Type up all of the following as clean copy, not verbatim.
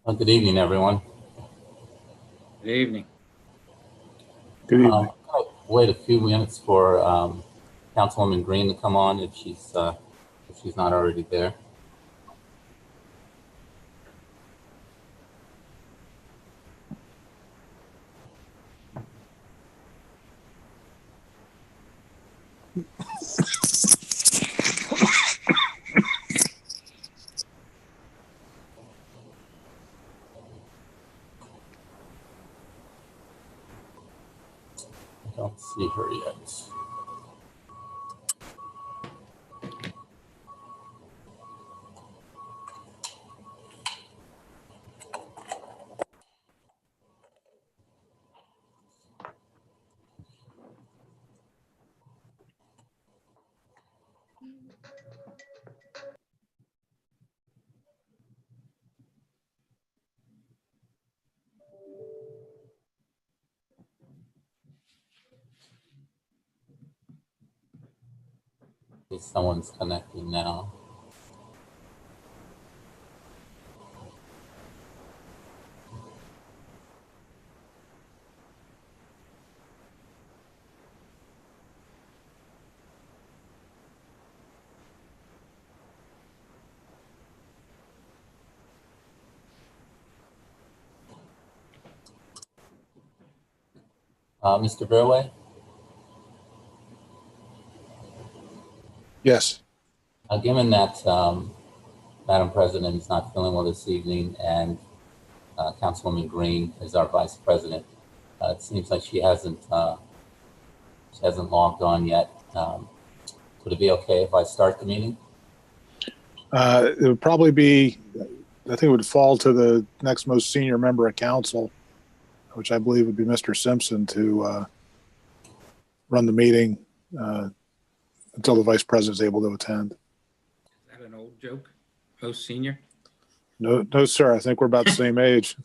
Well, good evening, everyone. Good evening. Good evening. I'll wait a few minutes for Councilwoman Green to come on if she's not already there. I don't see her yet. Someone's connecting now. Mr. Burway? Yes. Given that Madam President is not feeling well this evening and Councilwoman Green is our Vice President, It seems like she hasn't logged on yet. Would it be okay if I start the meeting? It would probably be, I think it would fall to the next most senior member of council, which I believe would be Mr. Simpson, to run the meeting until the vice president is able to attend. Is that an old joke? Most senior? No, sir. I think we're about the same age.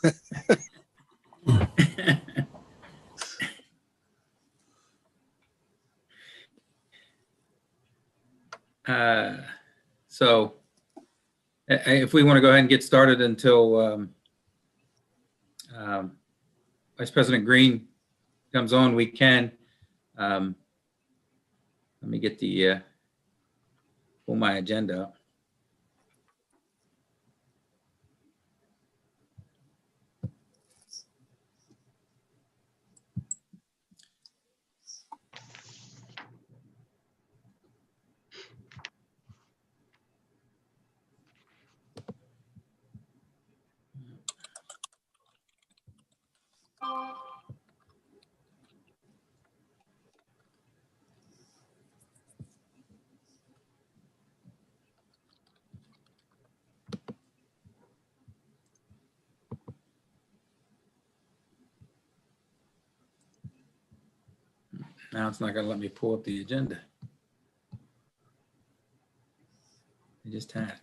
So if we want to go ahead and get started until Vice President Green comes on, we can. Let me get the pull my agenda up. Now it's not going to let me pull up the agenda. I just had it.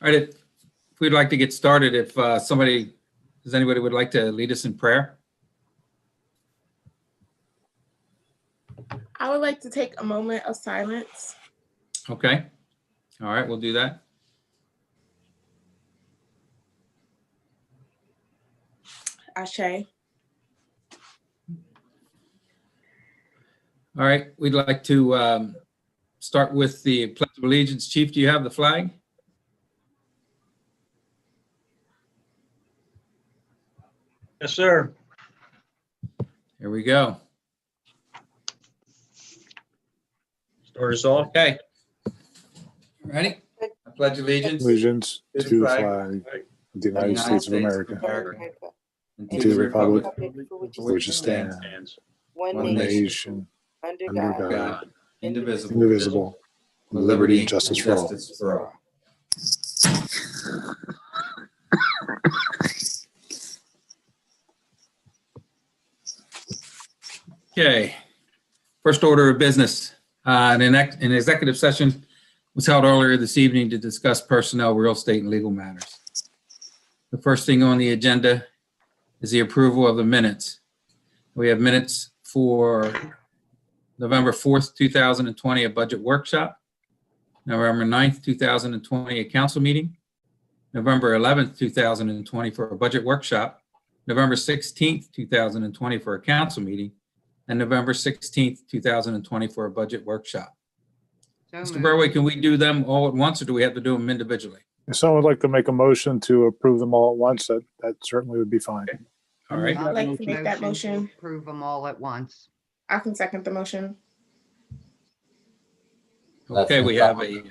All right, if we'd like to get started, if anybody would like to lead us in prayer? I would like to take a moment of silence. Okay. All right, we'll do that. Ashe. All right, we'd like to start with the Pledge of Allegiance. Chief, do you have the flag? Yes, sir. Here we go. Start us off. Okay. Ready? I pledge allegiance Allegiance to to the the flag flag of the United States of America, and and to the republic for for which it stands, Stands. one nation, under under God, God, indivisible, indivisible, with liberty and justice for all. for all. Okay. First order of business. An executive session was held earlier this evening to discuss personnel, real estate, and legal matters. The first thing on the agenda is the approval of the minutes. We have minutes for November 4th, 2020, a budget workshop, November 9th, 2020, a council meeting, November 11th, 2020 for a budget workshop, November 16th, 2020 for a council meeting, and November 16th, 2020 for a budget workshop. Mr. Burway, can we do them all at once, or do we have to do them individually? If someone would like to make a motion to approve them all at once, that certainly would be fine. All right. I'd like to make that motion. Approve them all at once. I can second the motion. Okay, we have a,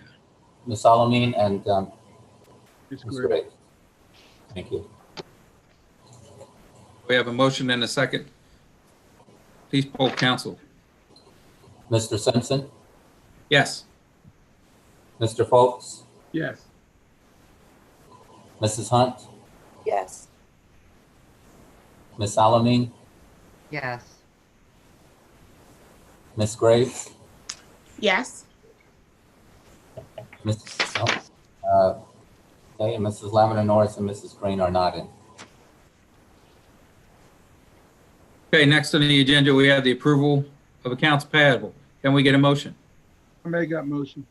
Ms. Alameen and It's Mr. great. Riggs. Thank you. we have a motion and a second. Please poll council. Mr. Simpson, Yes. Mr. Foltz, Yes. Mrs. Hunt, Yes. Ms. Alameen, Yes. Ms. Graves, Yes. Okay, and Mrs. Lamina Norris and Mrs. Green are not in. Okay, next on the agenda, we have the approval of accounts payable. Can we get a motion? I make that motion.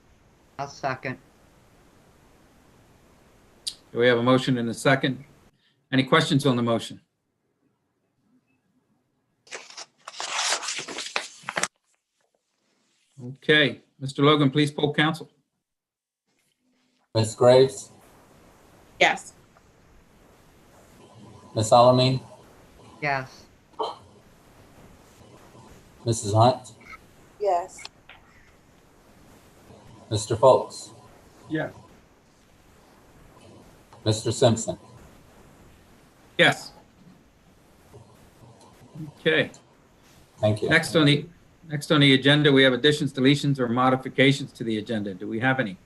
I'll second. Do we have a motion and a second? Any questions on the motion? Okay, Mr. Logan, please poll council. Ms. Graves, Yes. Ms. Alameen, Yes. Mrs. Hunt, Yes. Mr. Foltz, Yes. Mr. Simpson. Yes. Okay. Thank you. Next on the agenda, we have additions, deletions, or modifications to the agenda. Do we have any?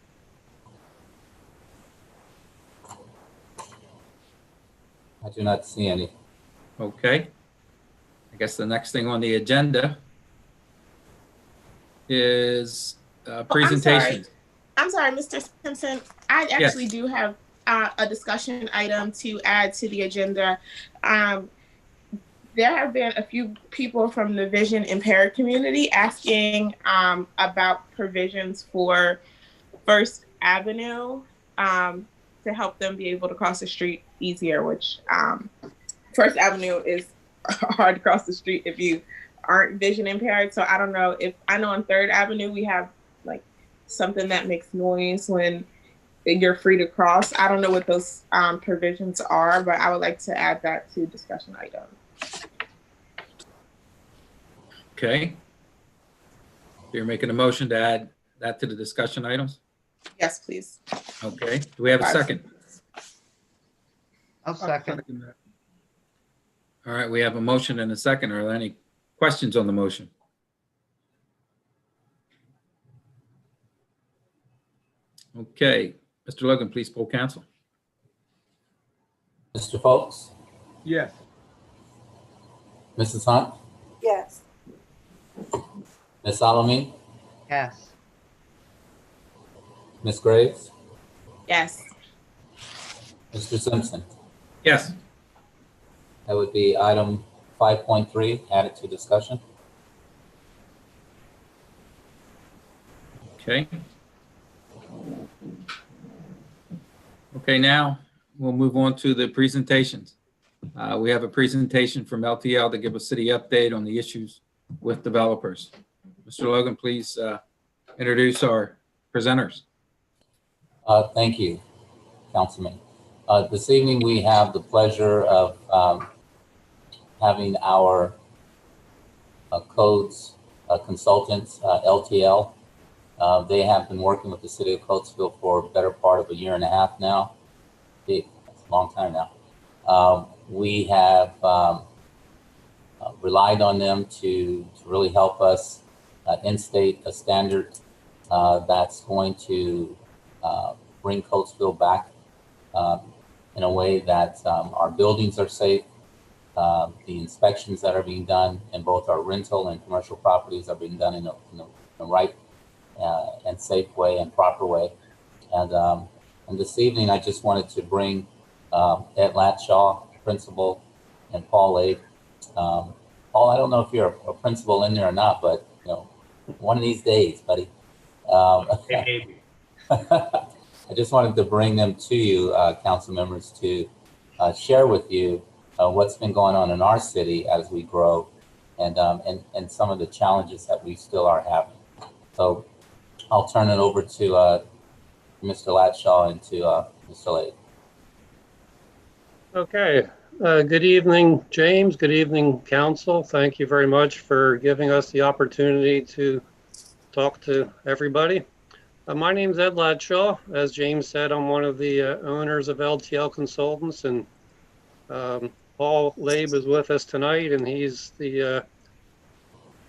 I do not see any. Okay. I guess the next thing on the agenda is presentations. I'm sorry, Mr. Simpson. I actually do have a discussion item to add to the agenda. There have been a few people from the vision impaired community asking about provisions for First Avenue to help them be able to cross the street easier, which First Avenue is hard to cross the street if you aren't vision impaired. So I don't know if, I know on Third Avenue we have like something that makes noise when you're free to cross. I don't know what those provisions are, but I would like to add that to discussion item. Okay. You're making a motion to add that to the discussion items? Yes, please. Okay. Do we have a second? I'll second. that. All right, we have a motion and a second. Are there any questions on the motion? Okay, Mr. Logan, please poll council. Mr. Folks, Yes. Mrs. Hunt, Yes. Ms. Alamin, Yes. Ms. Graves, Yes. Mr. Simpson. Yes. That would be item 5.3, added to discussion. Okay. Okay, now we'll move on to the presentations. We have a presentation from LTL to give a city update on the issues with developers. Mr. Logan, please introduce our presenters. Thank you, Councilman. This evening, we have the pleasure of having our codes consultants, LTL. They have been working with the city of Coatesville for a better part of a year and a half now. That's a long time now. We have relied on them to really help us instate a standard that's going to bring Coatesville back in a way that our buildings are safe. The inspections that are being done in both our rental and commercial properties are being done in a right and safe way and proper way. And this evening, I just wanted to bring Ed Latshaw, principal, and Paul Abe. Paul, I don't know if you're a principal in there or not, but you know, one of these days, buddy. Maybe. I just wanted to bring them to you, council members, to share with you what's been going on in our city as we grow, and some of the challenges that we still are having. So I'll turn it over to Mr. Latshaw and to Mr. Lade. Okay. Good evening, James. Good evening, council. Thank you very much for giving us the opportunity to talk to everybody. My name is Ed Ladshaw. As James said, I'm one of the owners of LTL Consultants, and Paul Labe is with us tonight, and he's the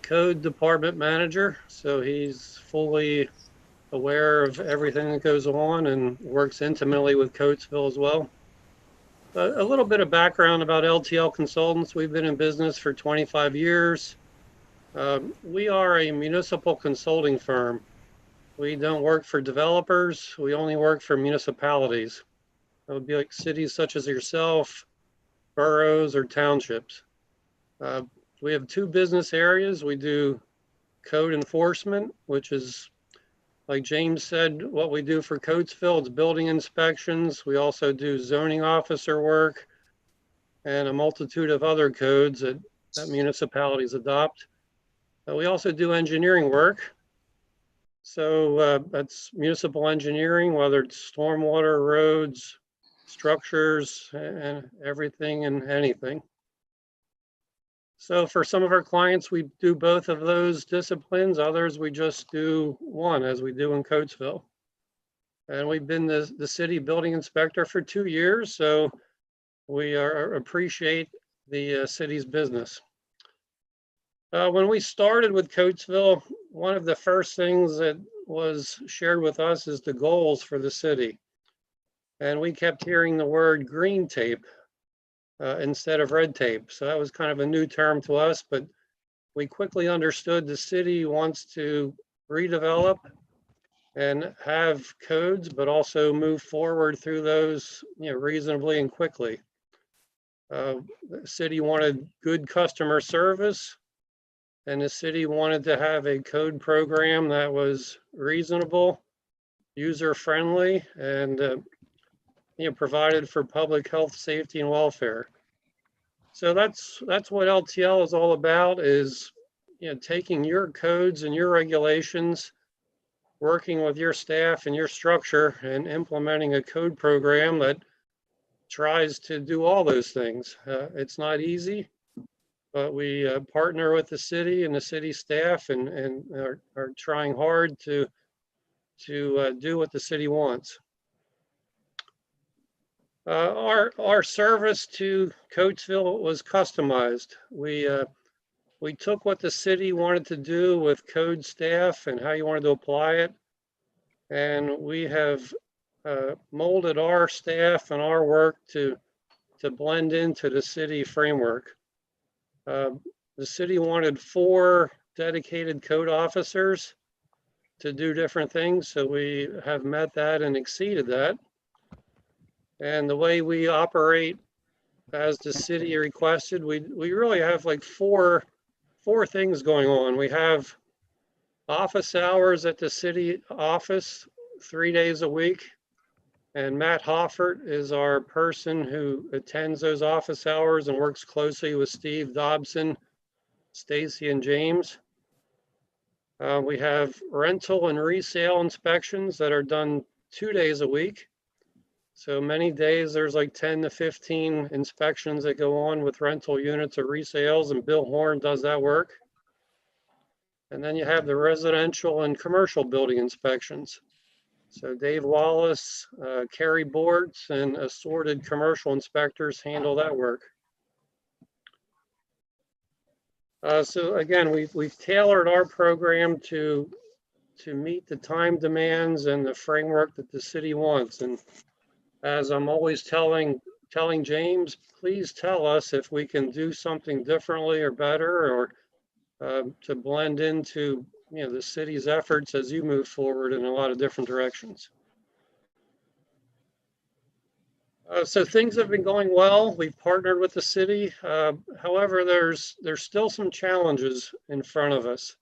code department manager. So he's fully aware of everything that goes on and works intimately with Coatesville as well. A little bit of background about LTL Consultants. We've been in business for 25 years. We are a municipal consulting firm. We don't work for developers. We only work for municipalities. That would be like cities such as yourself, boroughs, or townships. We have two business areas. We do code enforcement, which is, like James said, what we do for Coatesville. It's building inspections. We also do zoning officer work and a multitude of other codes that municipalities adopt. We also do engineering work. So that's municipal engineering, whether it's stormwater, roads, structures, and everything and anything. So for some of our clients, we do both of those disciplines. Others, we just do one, as we do in Coatesville. And we've been the city building inspector for 2 years, so we appreciate the city's business. When we started with Coatesville, one of the first things that was shared with us is the goals for the city. And we kept hearing the word green tape instead of red tape. So that was kind of a new term to us, but we quickly understood the city wants to redevelop and have codes, but also move forward through those, reasonably and quickly. The city wanted good customer service, and the city wanted to have a code program that was reasonable, user-friendly, and provided for public health, safety, and welfare. So that's what LTL is all about, is taking your codes and your regulations, working with your staff and your structure, and implementing a code program that tries to do all those things. It's not easy, but we partner with the city and the city staff and are trying hard to do what the city wants. Our service to Coatesville was customized. We took what the city wanted to do with code staff and how you wanted to apply it, and we have molded our staff and our work to blend into the city framework. The city wanted 4 dedicated code officers to do different things, so we have met that and exceeded that. And the way we operate as the city requested, we really have like four things going on. We have office hours at the city office 3 days a week. And Matt Hoffert is our person who attends those office hours and works closely with Steve Dobson, Stacy, and James. We have rental and resale inspections that are done 2 days a week. So many days there's like 10 to 15 inspections that go on with rental units or resales, and Bill Horn does that work. And then you have the residential and commercial building inspections. So Dave Wallace, Kerry Boards, and assorted commercial inspectors handle that work. So again, we've tailored our program to meet the time demands and the framework that the city wants. And as I'm always telling James, please tell us if we can do something differently or better, or to blend into the city's efforts as you move forward in a lot of different directions. So things have been going well. We've partnered with the city. However, there's still some challenges in front of us.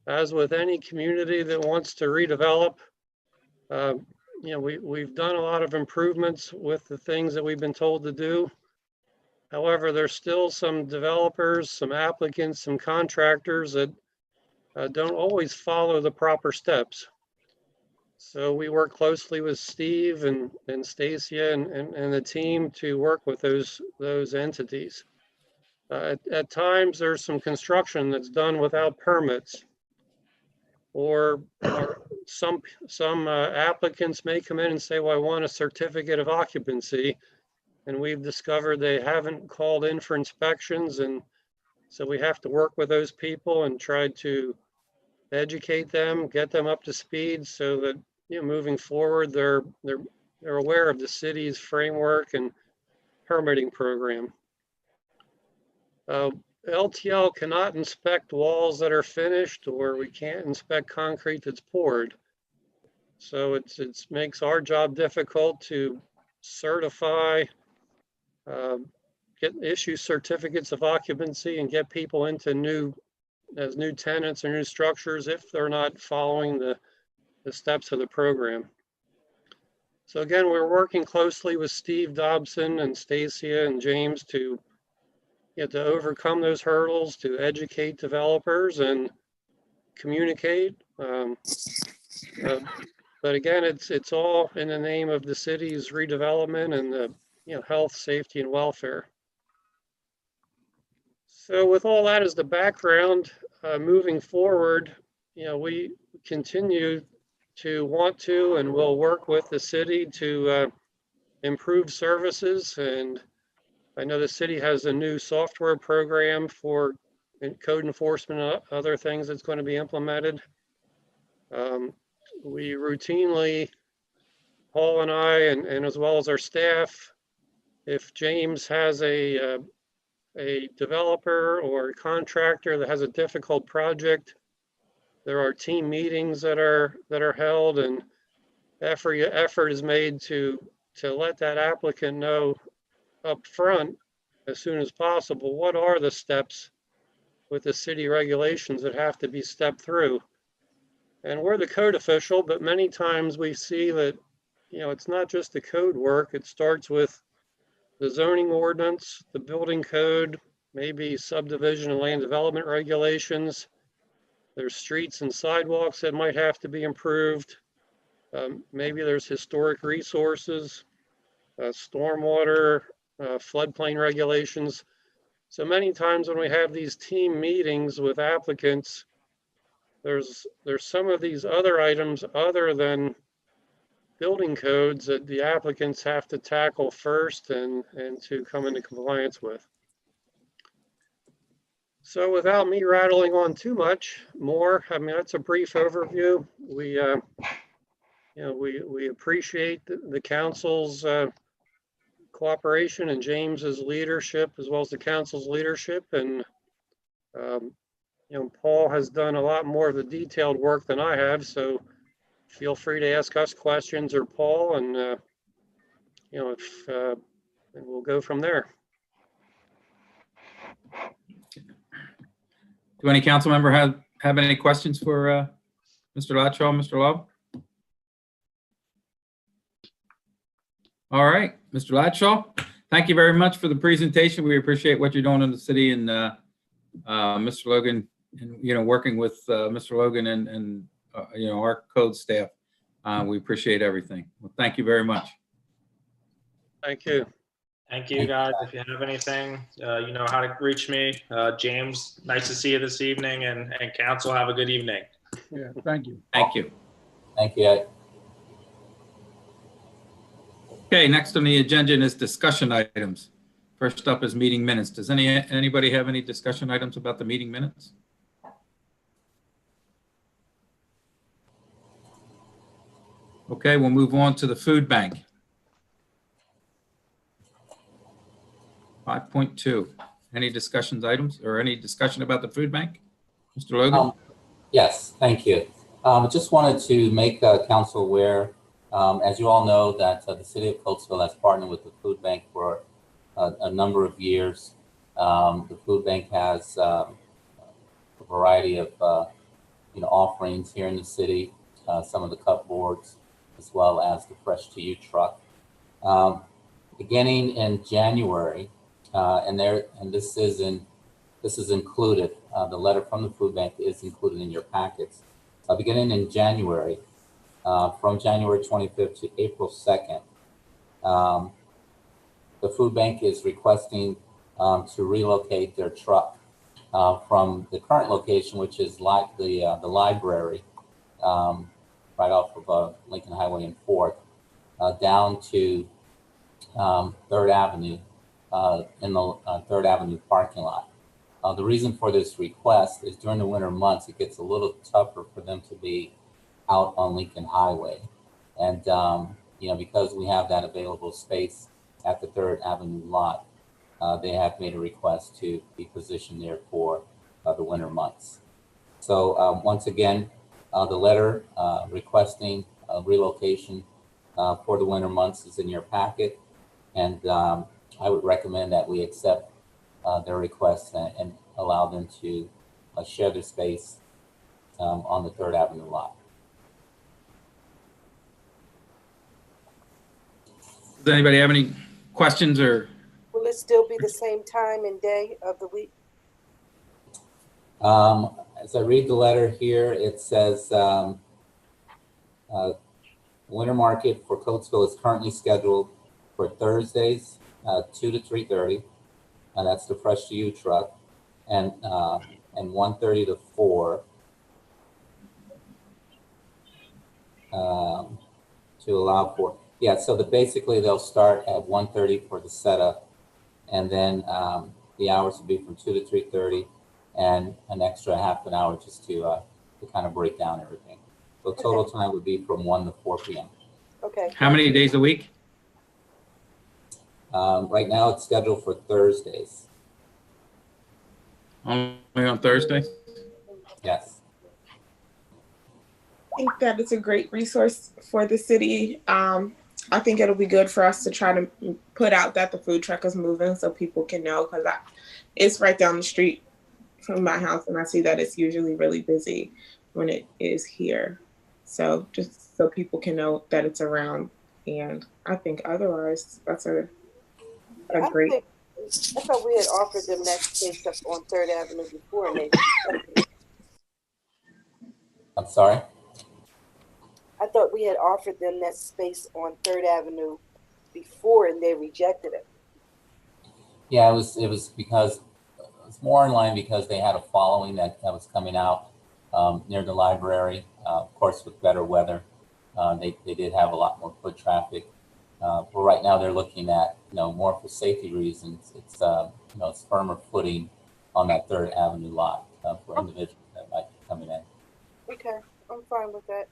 As with any community that wants to redevelop, we've done a lot of improvements with the things that we've been told to do. However, there's still some developers, some applicants, some contractors that don't always follow the proper steps. So we work closely with Steve and Stacia and the team to work with those entities. At times, there's some construction that's done without permits, or some applicants may come in and say, well, I want a certificate of occupancy. And we've discovered they haven't called in for inspections. And so we have to work with those people and try to educate them, get them up to speed so that, moving forward, they're aware of the city's framework and permitting program. LTL cannot inspect walls that are finished, or we can't inspect concrete that's poured. So it makes our job difficult to certify, issue certificates of occupancy and get people into new tenants or new structures if they're not following the steps of the program. So again, we're working closely with Steve Dobson and Stacia and James to overcome those hurdles, to educate developers and communicate. But again, it's all in the name of the city's redevelopment and the health, safety, and welfare. So with all that as the background, moving forward, we continue to want to and will work with the city to improve services. And I know the city has a new software program for code enforcement and other things that's going to be implemented. We routinely, Paul and I, and as well as our staff, if James has a developer or a contractor that has a difficult project, there are team meetings that are held, and effort is made to let that applicant know up front as soon as possible what are the steps with the city regulations that have to be stepped through. And we're the code official, but many times we see that, you know, it's not just the code work. It starts with the zoning ordinance, the building code, maybe subdivision and land development regulations. There's streets and sidewalks that might have to be improved. Maybe there's historic resources, stormwater, floodplain regulations. So many times when we have these team meetings with applicants, there's some of these other items other than building codes that the applicants have to tackle first and to come into compliance with. So without me rattling on too much more, I mean, that's a brief overview. We, you know, we appreciate the council's cooperation and James's leadership, as well as the council's leadership. And, you know, Paul has done a lot more of the detailed work than I have, so feel free to ask us questions or Paul, and, you know, and we'll go from there. Do any council member have any questions for Mr. Latshaw, Mr. Love? All right, Mr. Latshaw, thank you very much for the presentation. We appreciate what you're doing in the city, and Mr. Logan, and, you know, working with Mr. Logan and you know, our code staff. We appreciate everything. Well, thank you very much. Thank you. Thank you, guys. If you have anything, you know how to reach me. James, nice to see you this evening, and council, have a good evening. Yeah, thank you. Thank you. Thank you. Okay, next on the agenda is discussion items. First up is meeting minutes. Does anybody have any discussion items about the meeting minutes? Okay, we'll move on to the food bank. 5.2. Any discussions items or any discussion about the food bank? Mr. Logan? Yes, thank you. Just wanted to make council aware, as you all know, that the city of Coatesville has partnered with the food bank for a number of years. The food bank has a variety of you know, offerings here in the city, some of the cupboards, as well as the Fresh to You truck. Beginning in January, and this is included. The letter from the food bank is included in your packets. Beginning in January, from January 25th to April 2nd, the food bank is requesting to relocate their truck from the current location, which is like the library, right off of Lincoln Highway and 4th, down to 3rd Avenue, in the 3rd Avenue parking lot. The reason for this request is during the winter months, it gets a little tougher for them to be out on Lincoln Highway. And, you know, because we have that available space at the 3rd Avenue lot, they have made a request to be positioned there for the winter months. So once again, the letter requesting relocation for the winter months is in your packet. And I would recommend that we accept their request and allow them to share their space on the 3rd Avenue lot. Does anybody have any questions or? Will it still be the same time and day of the week? As I read the letter here, it says winter market for Coatesville is currently scheduled for Thursdays, 2 to 3:30, and that's the Fresh to You truck, and 1:30 to 4. to allow for, yeah, so basically they'll start at 1:30 for the setup, and then the hours will be from 2 to 3:30, and an extra half an hour just to kind of break down everything. So total time would be from 1 to 4 p.m. Okay. How many days a week? Right now it's scheduled for Thursdays. Only on Thursday? Yes. I think that it's a great resource for the city. I think it'll be good for us to try to put out that the food truck is moving so people can know, because it's right down the street from my house, and I see that it's usually really busy when it is here. So just so people can know that it's around, and I think otherwise that's a great. I thought we had offered them that space up on 3rd Avenue before, and they rejected it. I'm sorry? I thought we had offered them that space on 3rd Avenue before, and they rejected it. Yeah, it was because it's more in line because they had a following that was coming out near the library. Of course, with better weather, they did have a lot more foot traffic. But right now they're looking at, more for safety reasons. It's it's firmer footing on that 3rd Avenue lot for individuals that might be coming in. Okay, I'm fine with that.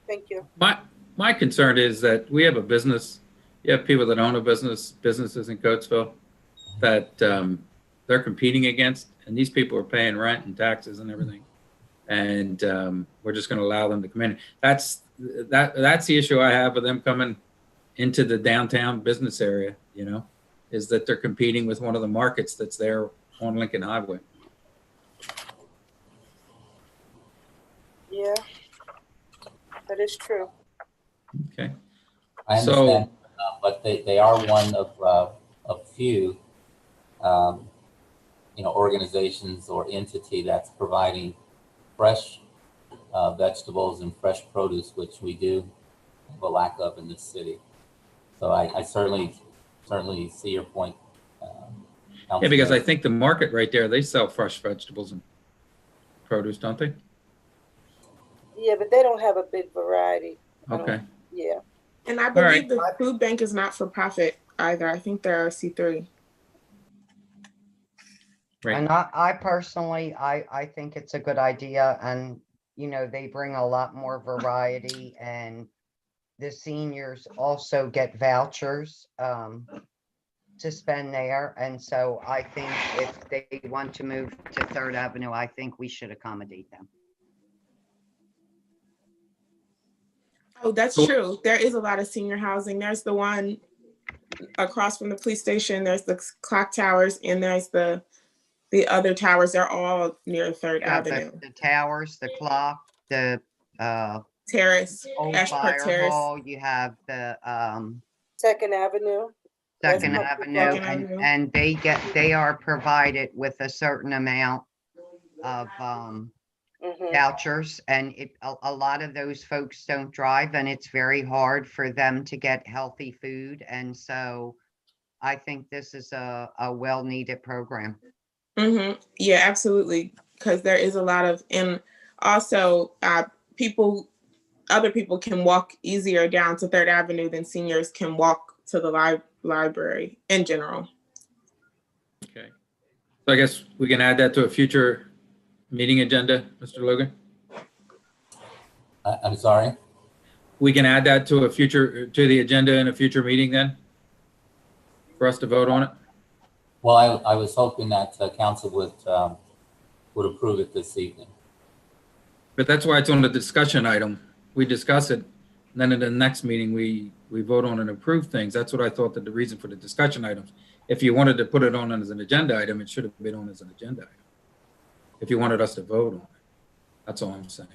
Thank you. My concern is that we have a business. You have people that own a businesses in Coatesville that they're competing against, and these people are paying rent and taxes and everything, and we're just going to allow them to come in. That's the issue I have with them coming into the downtown business area. Is that they're competing with one of the markets that's there on Lincoln Highway. Yeah, that is true. Okay. I understand, but they are one of few, organizations or entity that's providing fresh vegetables and fresh produce, which we do have a lack of in this city. So I certainly see your point. Yeah, because I think the market right there, they sell fresh vegetables and produce, don't they? Yeah, but they don't have a big variety. Okay. Yeah. And I believe the food bank is not for profit either. I think they're a C3. Right. And I personally, I think it's a good idea, and they bring a lot more variety, and the seniors also get vouchers to spend there. And so I think if they want to move to 3rd Avenue, I think we should accommodate them. Oh, that's true. There is a lot of senior housing. There's the one across from the police station. There's the clock towers, and there's the other towers. They're all near 3rd Avenue. The towers, the clock, the Terrace, old Ashport fire Terrace. hall. You have the 2nd Avenue. Second That's Avenue, Second Avenue. and they are provided with a certain amount of vouchers, and a lot of those folks don't drive, and it's very hard for them to get healthy food. And so I think this is a well-needed program. Mm-hmm. Yeah, absolutely. Because there is a lot of, and also other people can walk easier down to 3rd Avenue than seniors can walk to the library in general. Okay. So I guess we can add that to a future meeting agenda, Mr. Logan? I'm sorry? We can add that to the agenda in a future meeting then? For us to vote on it? Well, I was hoping that council would approve it this evening. But that's why it's on the discussion item. We discuss it, and then in the next meeting, we vote on and approve things. That's what I thought that the reason for the discussion items. If you wanted to put it on as an agenda item, it should have been on as an agenda item. If you wanted us to vote on it. That's all I'm saying.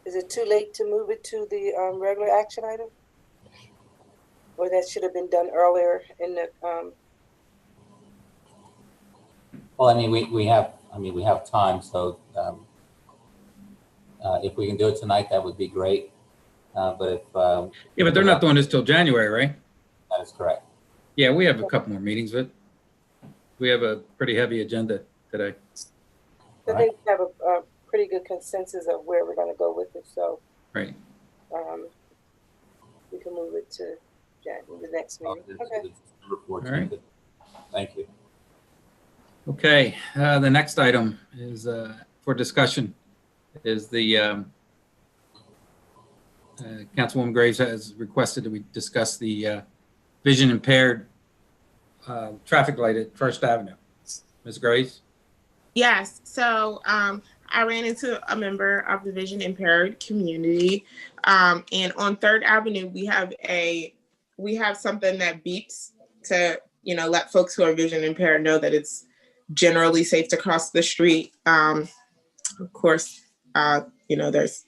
Is it too late to move it to the regular action item? Or that should have been done earlier in the Well, we have time, so if we can do it tonight, that would be great. But Yeah, but they're not doing this till January, right? That is correct. Yeah, we have a couple more meetings, but we have a pretty heavy agenda today. I think we have a pretty good consensus of where we're going to go with it. So, Right. we can move it to the next meeting. Okay. December 14th. All right. Thank you. Okay, the next item is for discussion is the Councilwoman Graves has requested that we discuss the vision impaired traffic light at First Avenue. Ms. Graves? Yes. So I ran into a member of the vision impaired community, and on Third Avenue we have something that beeps to let folks who are vision impaired know that it's generally safe to cross the street. Of course, there's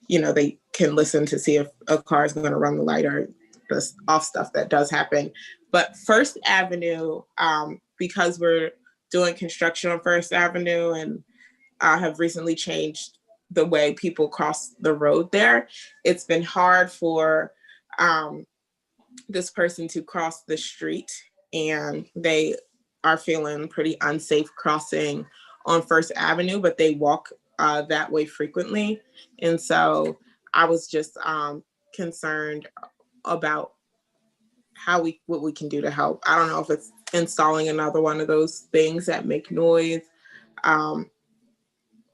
they can listen to see if a car is going to run the light or the off stuff that does happen. But First Avenue, because we're doing construction on First Avenue and have recently changed the way people cross the road there, it's been hard for this person to cross the street, and they are feeling pretty unsafe crossing on First Avenue, but they walk that way frequently. And so I was just concerned about what we can do to help. I don't know if it's installing another one of those things that make noise, or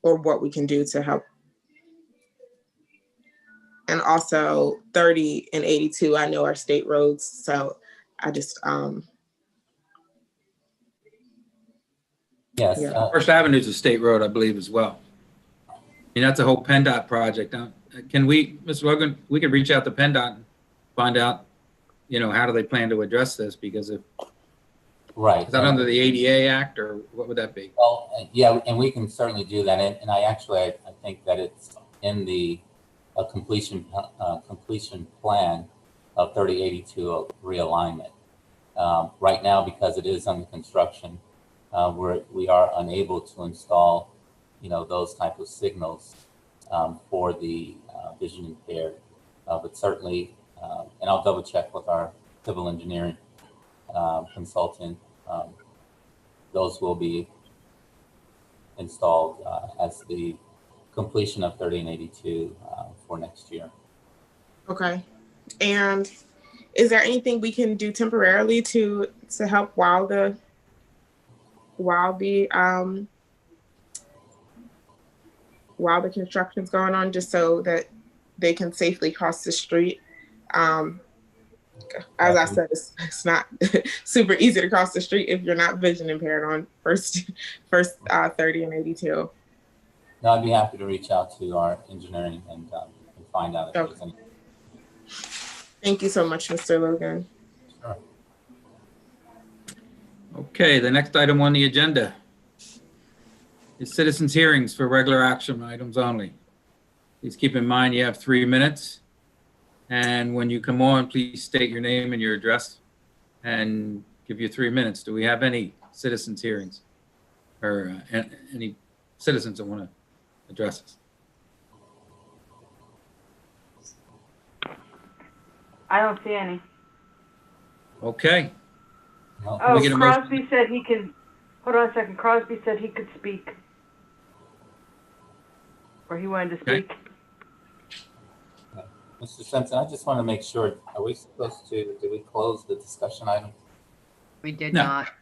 what we can do to help. And also 30 and 82, I know are state roads. So I just, Yes. Yeah. First Avenue is a state road, I believe, as well. I mean, that's a whole PennDOT project. Can we, Mr. Logan, we could reach out to PennDOT and find out, how do they plan to address this? Because if, Right. is that under the ADA Act, or what would that be? Well, yeah, and we can certainly do that. And I think that it's in the completion plan of 3082 realignment. Right now, because it is under construction, we are unable to install, those type of signals for the vision impaired. But certainly, and I'll double check with our civil engineering consultant. Those will be installed as the completion of 30 and 82 for next year. okay. And is there anything we can do temporarily to help while the construction's going on, just so that they can safely cross the street? As I said, it's not super easy to cross the street if you're not vision impaired on first 30 and 82. No, I'd be happy to reach out to our engineering and find out if there's any. Thank you so much, Mr. Logan. Sure. Okay, the next item on the agenda is citizens' hearings for regular action items only. Please keep in mind you have 3 minutes. And when you come on, please state your name and your address and give you 3 minutes. Do we have any citizens' hearings or any citizens that want to address us? I don't see any. Okay. No. Can we get a motion? Crosby said he could, hold on a second, Crosby said he could speak. Or he wanted to Okay. speak. Mr. Simpson, I just want to make sure, are we supposed to, did we close the discussion item? We did No. not.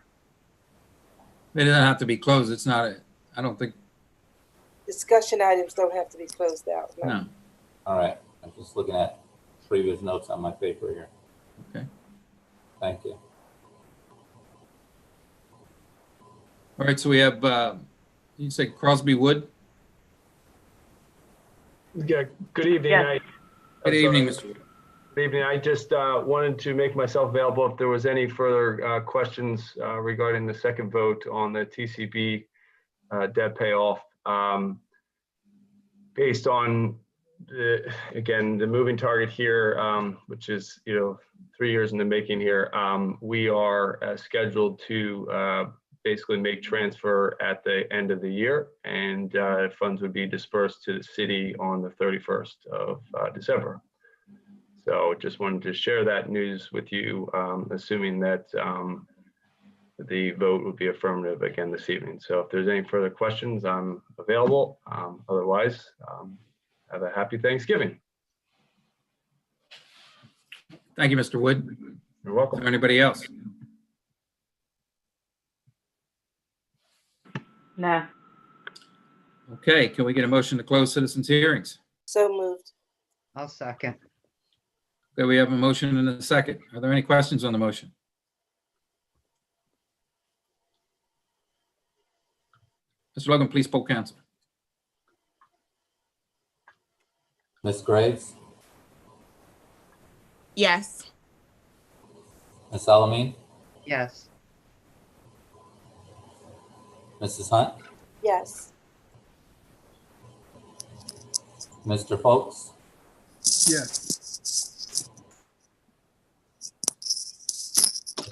It doesn't have to be closed. It's not, I don't think, Discussion items don't have to be closed out. no. All right, I'm just looking at previous notes on my paper here. Okay. Thank you. All right, so we have, you say Crosby Wood? Yeah, good evening. Yes. Good evening, Mr. Wood. Good evening. I just wanted to make myself available if there was any further questions regarding the second vote on the TCB debt payoff. Based on the moving target here, which is 3 years in the making here, we are scheduled to basically make transfer at the end of the year, and funds would be dispersed to the city on the 31st of December. So just wanted to share that news with you, assuming that the vote would be affirmative again this evening. So if there's any further questions, I'm available. Otherwise, have a happy Thanksgiving. Thank you, Mr. Wood. You're Is welcome. there anybody else? Nah. Okay, can we get a motion to close citizens' hearings? So moved. I'll second. Okay, we have a motion and a second. Are there any questions on the motion? Mr. Logan, please poll council. Ms. Graves, Yes. Ms. Salamine, Yes. Mrs. Hunt, Yes. Mr. Folks, Yes.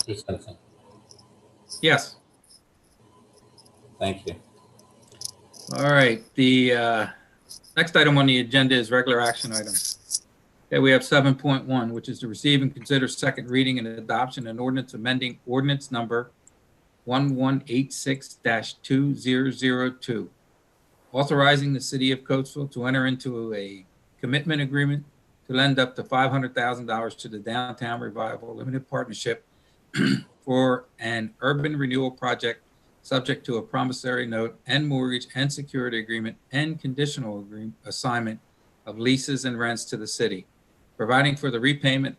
Mr. Simpson. Yes. Thank you. All right, the next item on the agenda is regular action items. Okay, we have 7.1, which is to receive and consider second reading and adoption and ordinance amending ordinance number 1186-2002, authorizing the city of Coatesville to enter into a commitment agreement to lend up to $500,000 to the Downtown Revival Limited Partnership for an urban renewal project subject to a promissory note and mortgage and security agreement and conditional agreement assignment of leases and rents to the city, providing for the repayment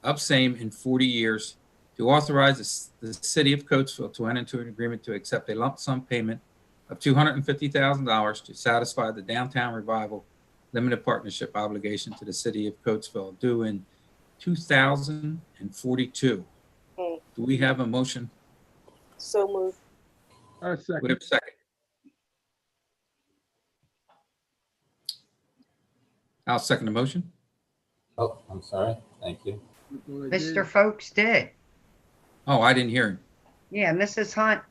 of same in 40 years, to authorize the city of Coatesville to enter into an agreement to accept a lump sum payment of $250,000 to satisfy the Downtown Revival Limited Partnership obligation to the city of Coatesville due in 2042. Mm. Do we have a motion? So moved. We have a second. I'll second the motion. Oh, I'm sorry. Thank you. Mr. Folks did. Oh, I didn't hear him. Yeah, Mrs. Hunt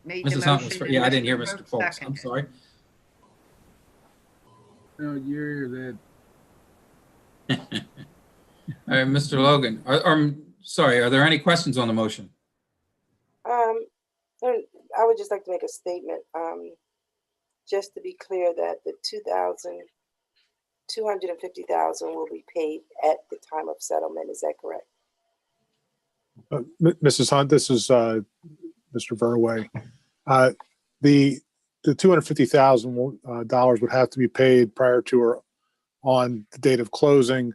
made the Mrs. Hunt was, motion. yeah, I and didn't hear Mr. Folks. I'm seconded. sorry. No, you're that. All right, Mr. Logan, sorry, are there any questions on the motion? I would just like to make a statement, just to be clear that the 250,000 will be paid at the time of settlement. Is that correct? Mrs. Hunt, this is Mr. Verway. The $250,000 would have to be paid prior to or on the date of closing,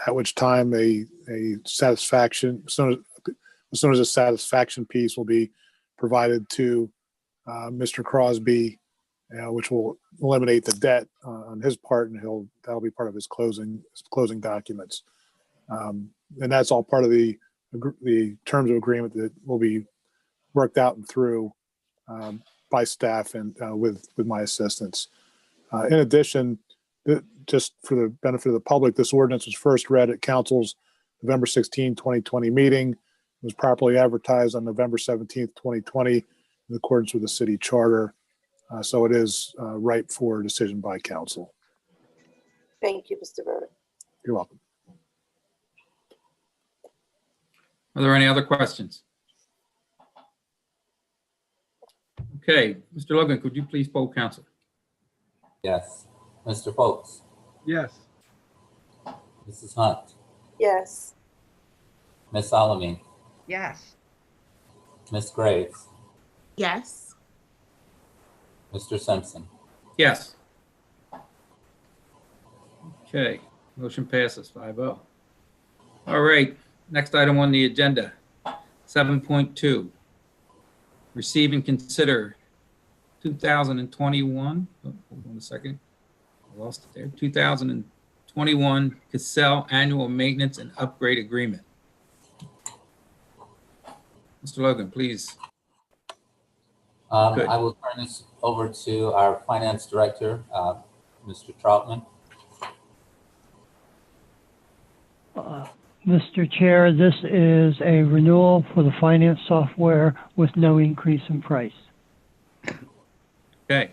at which time a satisfaction, as soon as a satisfaction piece will be provided to Mr. Crosby, which will eliminate the debt on his part, and that'll be part of his closing documents. And that's all part of the terms of agreement that will be worked out and through by staff and with my assistance. In addition, just for the benefit of the public, this ordinance was first read at Council's November 16, 2020 meeting. It was properly advertised on November 17th, 2020 in accordance with the city charter. So it is ripe for decision by council. Thank you, Mr. Burr. You're welcome. Are there any other questions? Okay, Mr. Logan, could you please poll council? Yes. Mr. Folks, Yes. Mrs. Hunt, Yes. Ms. Salamine, Yes. Ms. Graves, Yes. Mr. Simpson. Yes. Okay, motion passes 5-0. All right, next item on the agenda, 7.2. Receive and consider 2021, hold on a second, I lost it there, 2021 Cassell Annual Maintenance and Upgrade Agreement. Mr. Logan, please. Good. I will turn this over to our finance director, Mr. Troutman. Mr. Chair, this is a renewal for the finance software with no increase in price. Okay.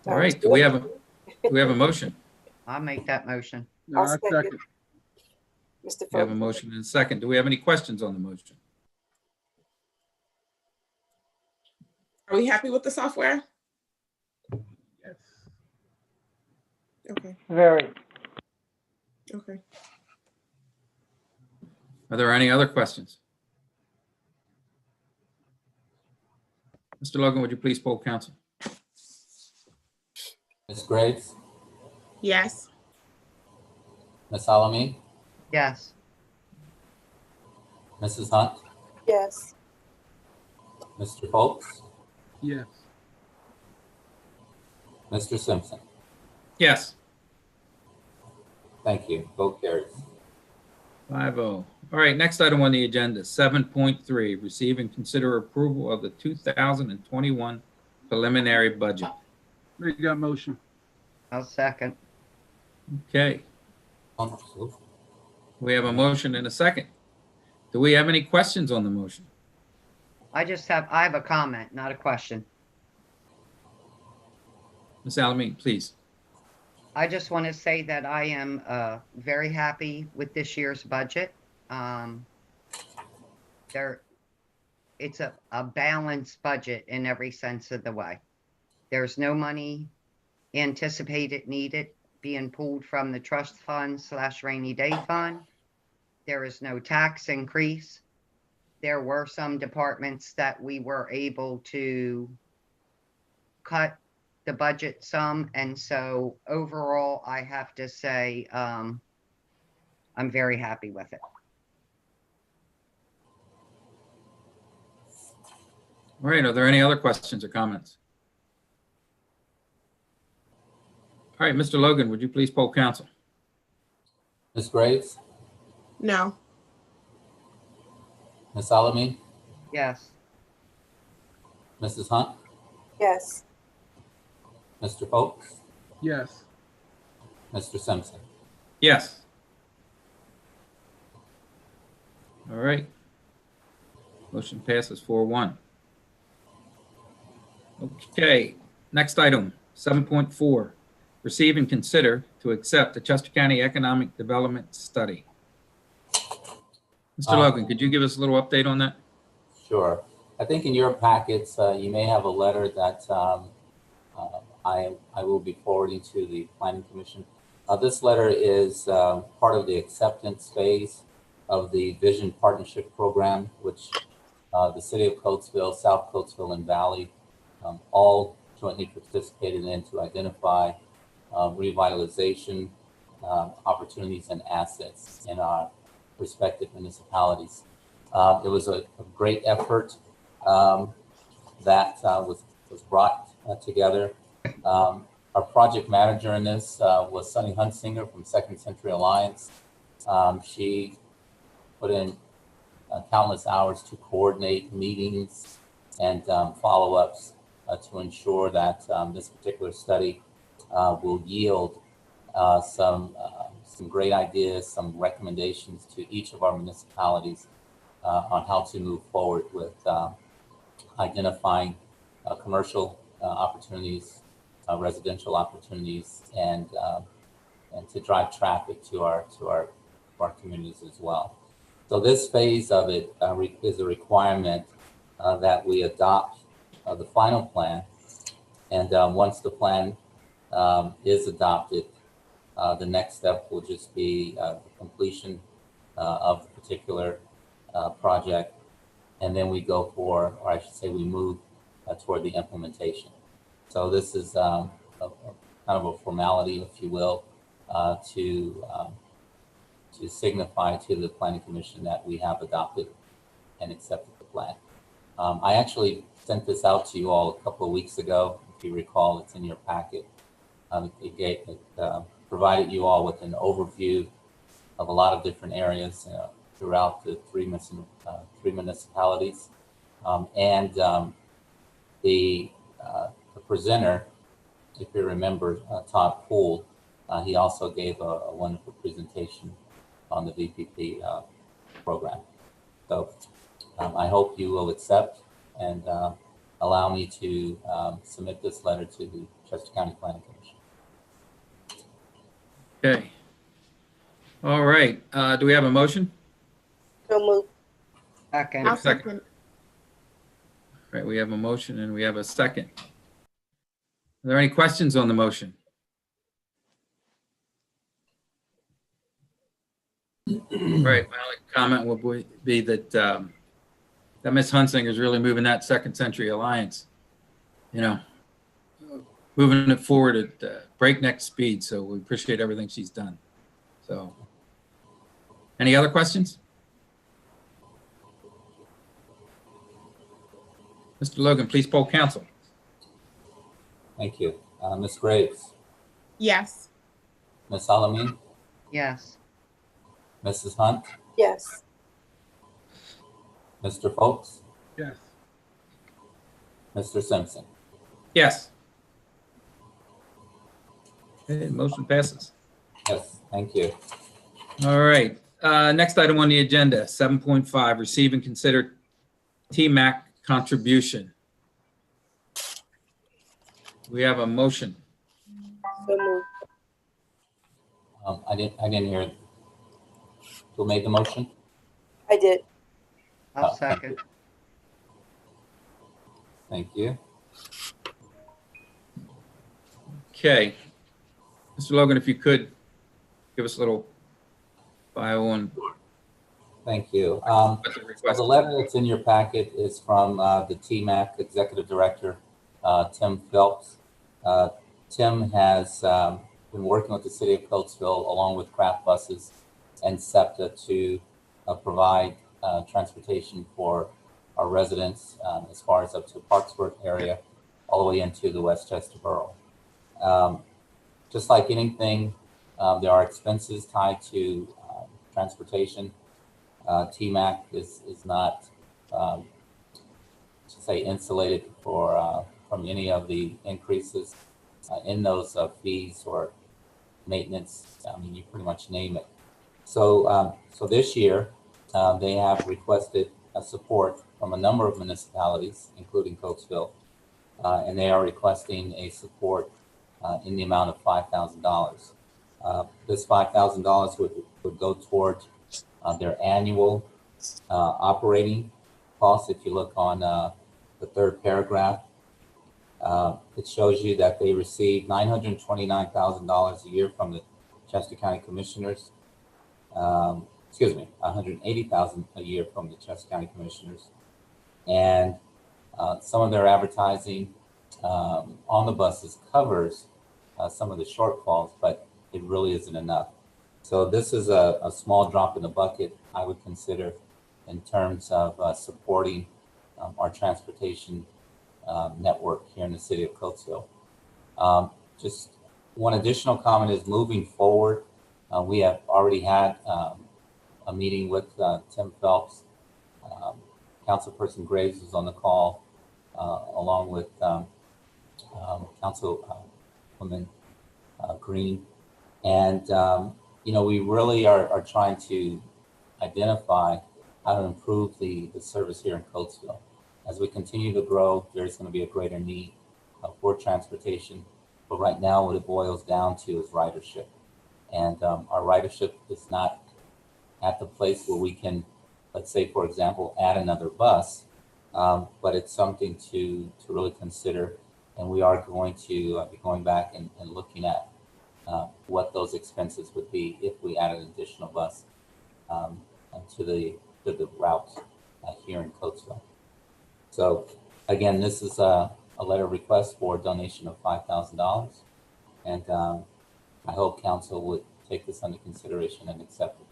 All right, do we have a motion? I'll make that motion. No, I'll I second. second. Mr. We have a Folks. motion and a second. Do we have any questions on the motion? Are we happy with the software? Yes. Okay. Very. Okay. Are there any other questions? Mr. Logan, would you please poll council? Ms. Graves, Yes. Ms. Alamin, Yes. Mrs. Hunt, Yes. Mr. Foltz, Yes. Mr. Simpson. Yes. Thank you. Vote carries. 5-0. All right, next item on the agenda, 7.3, receive and consider approval of the 2021 preliminary budget. Make that motion. I'll second. Okay, we have a motion and a second. Do we have any questions on the motion? I have a comment, not a question. Ms. Alamin, please. I just want to say that I am very happy with this year's budget. It's a balanced budget in every sense of the way. There's no money anticipated needed being pulled from the trust fund / rainy day fund. There is no tax increase. There were some departments that we were able to cut the budget some, and so overall, I have to say, I'm very happy with it. All right, are there any other questions or comments? All right, Mr. Logan, would you please poll council? Ms. Graves, No. Ms. Alamin, Yes. Mrs. Hunt, Yes. Mr. Foltz, Yes. Mr. Simpson. Yes. All right. Motion passes 4-1. Okay, next item, 7.4. Receive and consider to accept the Chester County Economic Development Study. Mr. Logan, could you give us a little update on that? Sure. I think in your packets, you may have a letter that I will be forwarding to the Planning Commission. This letter is part of the acceptance phase of the Vision Partnership Program, which the City of Coatesville, South Coatesville, and Valley all jointly participated in to identify revitalization opportunities and assets in our respective municipalities. It was a great effort that was brought together. Our project manager in this was Sunny Hunsinger from Second Century Alliance. She put in countless hours to coordinate meetings and follow-ups to ensure that this particular study will yield some great ideas, some recommendations to each of our municipalities on how to move forward with identifying commercial opportunities, residential opportunities, and to drive traffic to our communities as well. So this phase of it is a requirement that we adopt the final plan, and once the plan is adopted, the next step will just be the completion of the particular project, and then we go for, or I should say we move toward the implementation. So this is kind of a formality, if you will, to signify to the Planning Commission that we have adopted and accepted the plan. I actually sent this out to you all a couple of weeks ago. If you recall, it's in your packet. It provided you all with an overview of a lot of different areas throughout the three municipalities. The presenter, if you remember, Todd Poole, he also gave a wonderful presentation on the VPP program. So I hope you will accept and allow me to submit this letter to the Chester County Planning Commission. Okay. All right. Do we have a motion? So moved. Second. I'll second. All right, we have a motion and we have a second. Are there any questions on the motion? All right, well, comment would be that that Miss Hunsinger is really moving that Second Century Alliance, you know, moving it forward at breakneck speed. So we appreciate everything she's done. So, any other questions? Mr. Logan, please poll council. Thank you. Ms. Graves, Yes. Ms. Alamin, Yes. Mrs. Hunt, Yes. Mr. Folks, Yes. Mr. Simpson. Yes. Okay, motion passes. Yes, thank you. All right. Next item on the agenda, 7.5, receive and consider TMAC contribution. We have a motion. So moved. I didn't hear. Who made the motion? I did. I'll second. Thank you. Okay. Mr. Logan, if you could give us a little bio on Thank you. what the So request. the letter that's in your packet is from the TMAC Executive Director, Tim Phelps. Tim has been working with the City of Coatesville along with Craft Buses and SEPTA to provide transportation for our residents as far as up to Parksburg area, all the way into the Westchester Borough. Just like anything, there are expenses tied to transportation. TMAC is not, to say, insulated from any of the increases in those fees or maintenance. I mean, you pretty much name it. So, so this year, they have requested support from a number of municipalities, including Coatesville, and they are requesting a support in the amount of $5,000. This $5,000 would go toward their annual operating costs. If you look on the third paragraph, it shows you that they receive $929,000 a year from the Chester County Commissioners. Excuse me, $180,000 a year from the Chester County Commissioners, and some of their advertising on the buses covers some of the shortfalls, but it really isn't enough. So this is a small drop in the bucket, I would consider, in terms of supporting our transportation network here in the city of Coatesville. Just one additional comment is moving forward. We have already had a meeting with Tim Phelps. Councilperson Graves was on the call along with Councilwoman Green. And, you know, we really are trying to identify how to improve the service here in Coatesville. As we continue to grow, there's going to be a greater need for transportation. But right now, what it boils down to is ridership. And our ridership is not at the place where we can, let's say, for example, add another bus, but it's something to really consider. And we are going to be going back and looking at what those expenses would be if we added an additional bus to the routes here in Coatesville. So again, this is a letter of request for a donation of $5,000. And I hope council would take this under consideration and accept it.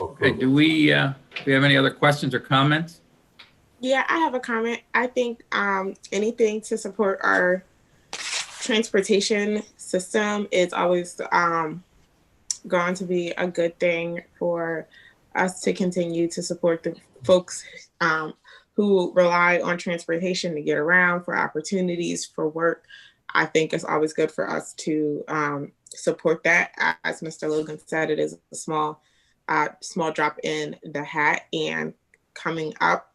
Okay, do we have any other questions or comments? Yeah, I have a comment. I think anything to support our transportation system is always going to be a good thing for us to continue to support the folks who rely on transportation to get around, for opportunities, for work. I think it's always good for us to support that. As Mr. Logan said, it is a small drop in the hat. And coming up,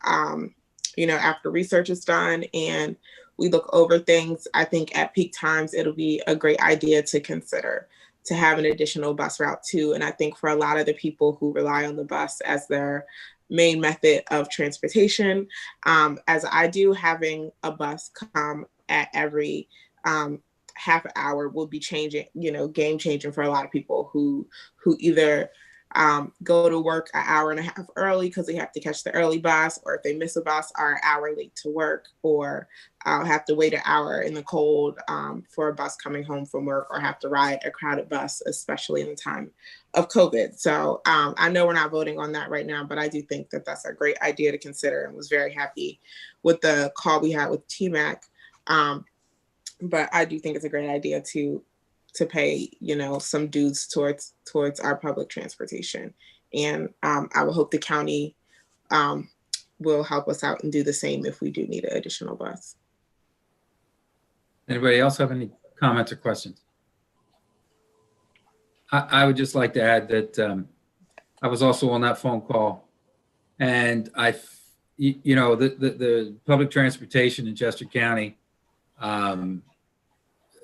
you know, after research is done and we look over things, I think at peak times, it'll be a great idea to consider to have an additional bus route too. And I think for a lot of the people who rely on the bus as their main method of transportation, as I do, having a bus come at every half hour will be changing, game changing for a lot of people who either go to work an hour and a half early because they have to catch the early bus, or if they miss a bus, are an hour late to work, or have to wait an hour in the cold for a bus coming home from work, or have to ride a crowded bus, especially in the time of COVID. So I know we're not voting on that right now, but I do think that that's a great idea to consider, and was very happy with the call we had with TMAC. But I do think it's a great idea to pay, some dues towards our public transportation. And I would hope the county will help us out and do the same if we do need an additional bus. Anybody else have any comments or questions? I would just like to add that I was also on that phone call, and the public transportation in Chester County,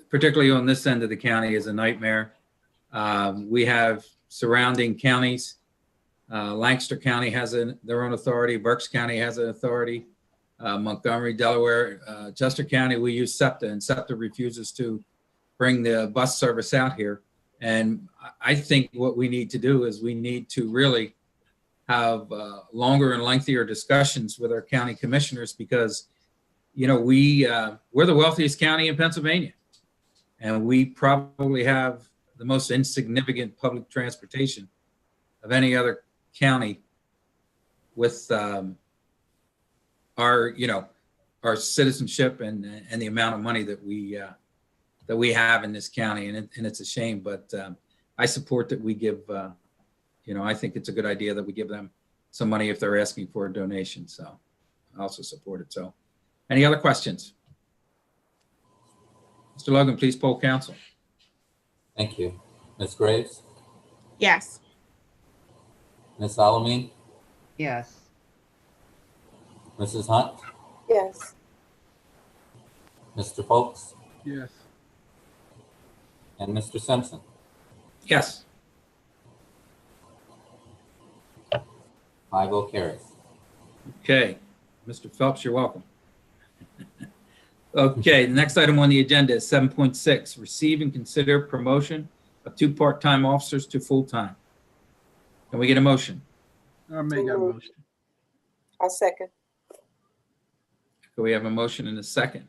particularly on this end of the county, is a nightmare. We have surrounding counties. Lancaster County has their own authority. Berks County has an authority. Montgomery, Delaware, Chester County, we use SEPTA, and SEPTA refuses to bring the bus service out here. And I think what we need to do is we need to really have longer and lengthier discussions with our county commissioners, because, we're the wealthiest county in Pennsylvania, and we probably have the most insignificant public transportation of any other county with our citizenship and the amount of money that we have in this county, and it's a shame. But I support that we give. I think it's a good idea that we give them some money if they're asking for a donation. So I also support it. So, any other questions? Mr. Logan, please poll council. Thank you. Ms. Graves? Yes. Ms. Salamine? Yes. Mrs. Hunt? Yes. Mr. Folks? Yes. And Mr. Simpson? Yes. 5-0 carries. Okay. Mr. Phelps, you're welcome. Okay, the next item on the agenda is 7.6, receive and consider promotion of 2 part-time officers to full-time. Can we get a motion? I'll make that motion. I'll second. Can we have a motion and a second?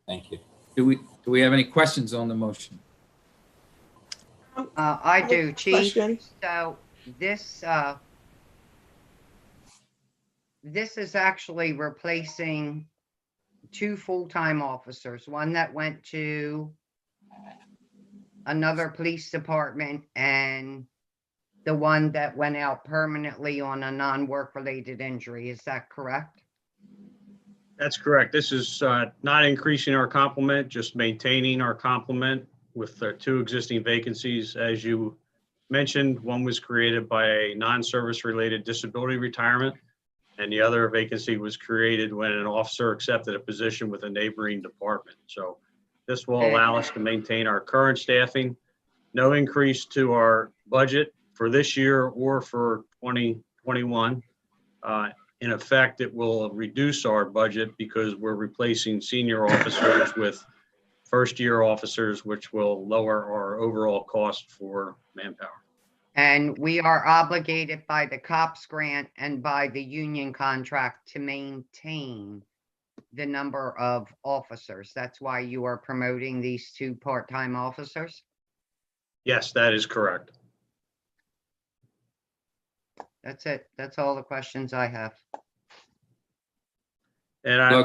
Thank you. Do we have any questions on the motion? I do, Chief. Question. So this is actually replacing 2 full-time officers, one that went to another police department and the one that went out permanently on a non-work related injury. Is that correct? That's correct. This is not increasing our complement, just maintaining our complement with the 2 existing vacancies. As you mentioned, one was created by a non-service related disability retirement, and the other vacancy was created when an officer accepted a position with a neighboring department. So this will allow us to maintain our current staffing, no increase to our budget for this year or for 2021. In effect, it will reduce our budget because we're replacing senior officers with first-year officers, which will lower our overall cost for manpower. And we are obligated by the COPS grant and by the union contract to maintain the number of officers. That's why you are promoting these 2 part-time officers? Yes, that is correct. That's it. That's all the questions I have. And I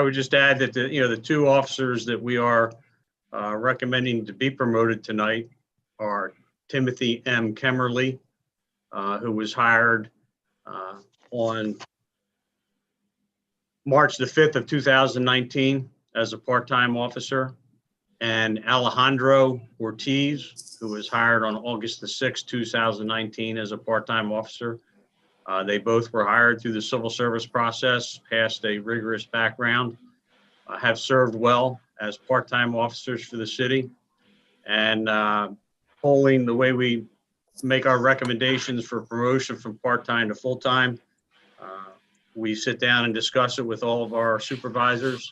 would just add that the 2 officers that we are recommending to be promoted tonight are Timothy M. Kemmerly, who was hired on March the 5th of 2019 as a part-time officer, and Alejandro Ortiz, who was hired on August the 6th, 2019 as a part-time officer. They both were hired through the civil service process, passed a rigorous background, have served well as part-time officers for the city. And polling, the way we make our recommendations for promotion from part-time to full-time, we sit down and discuss it with all of our supervisors.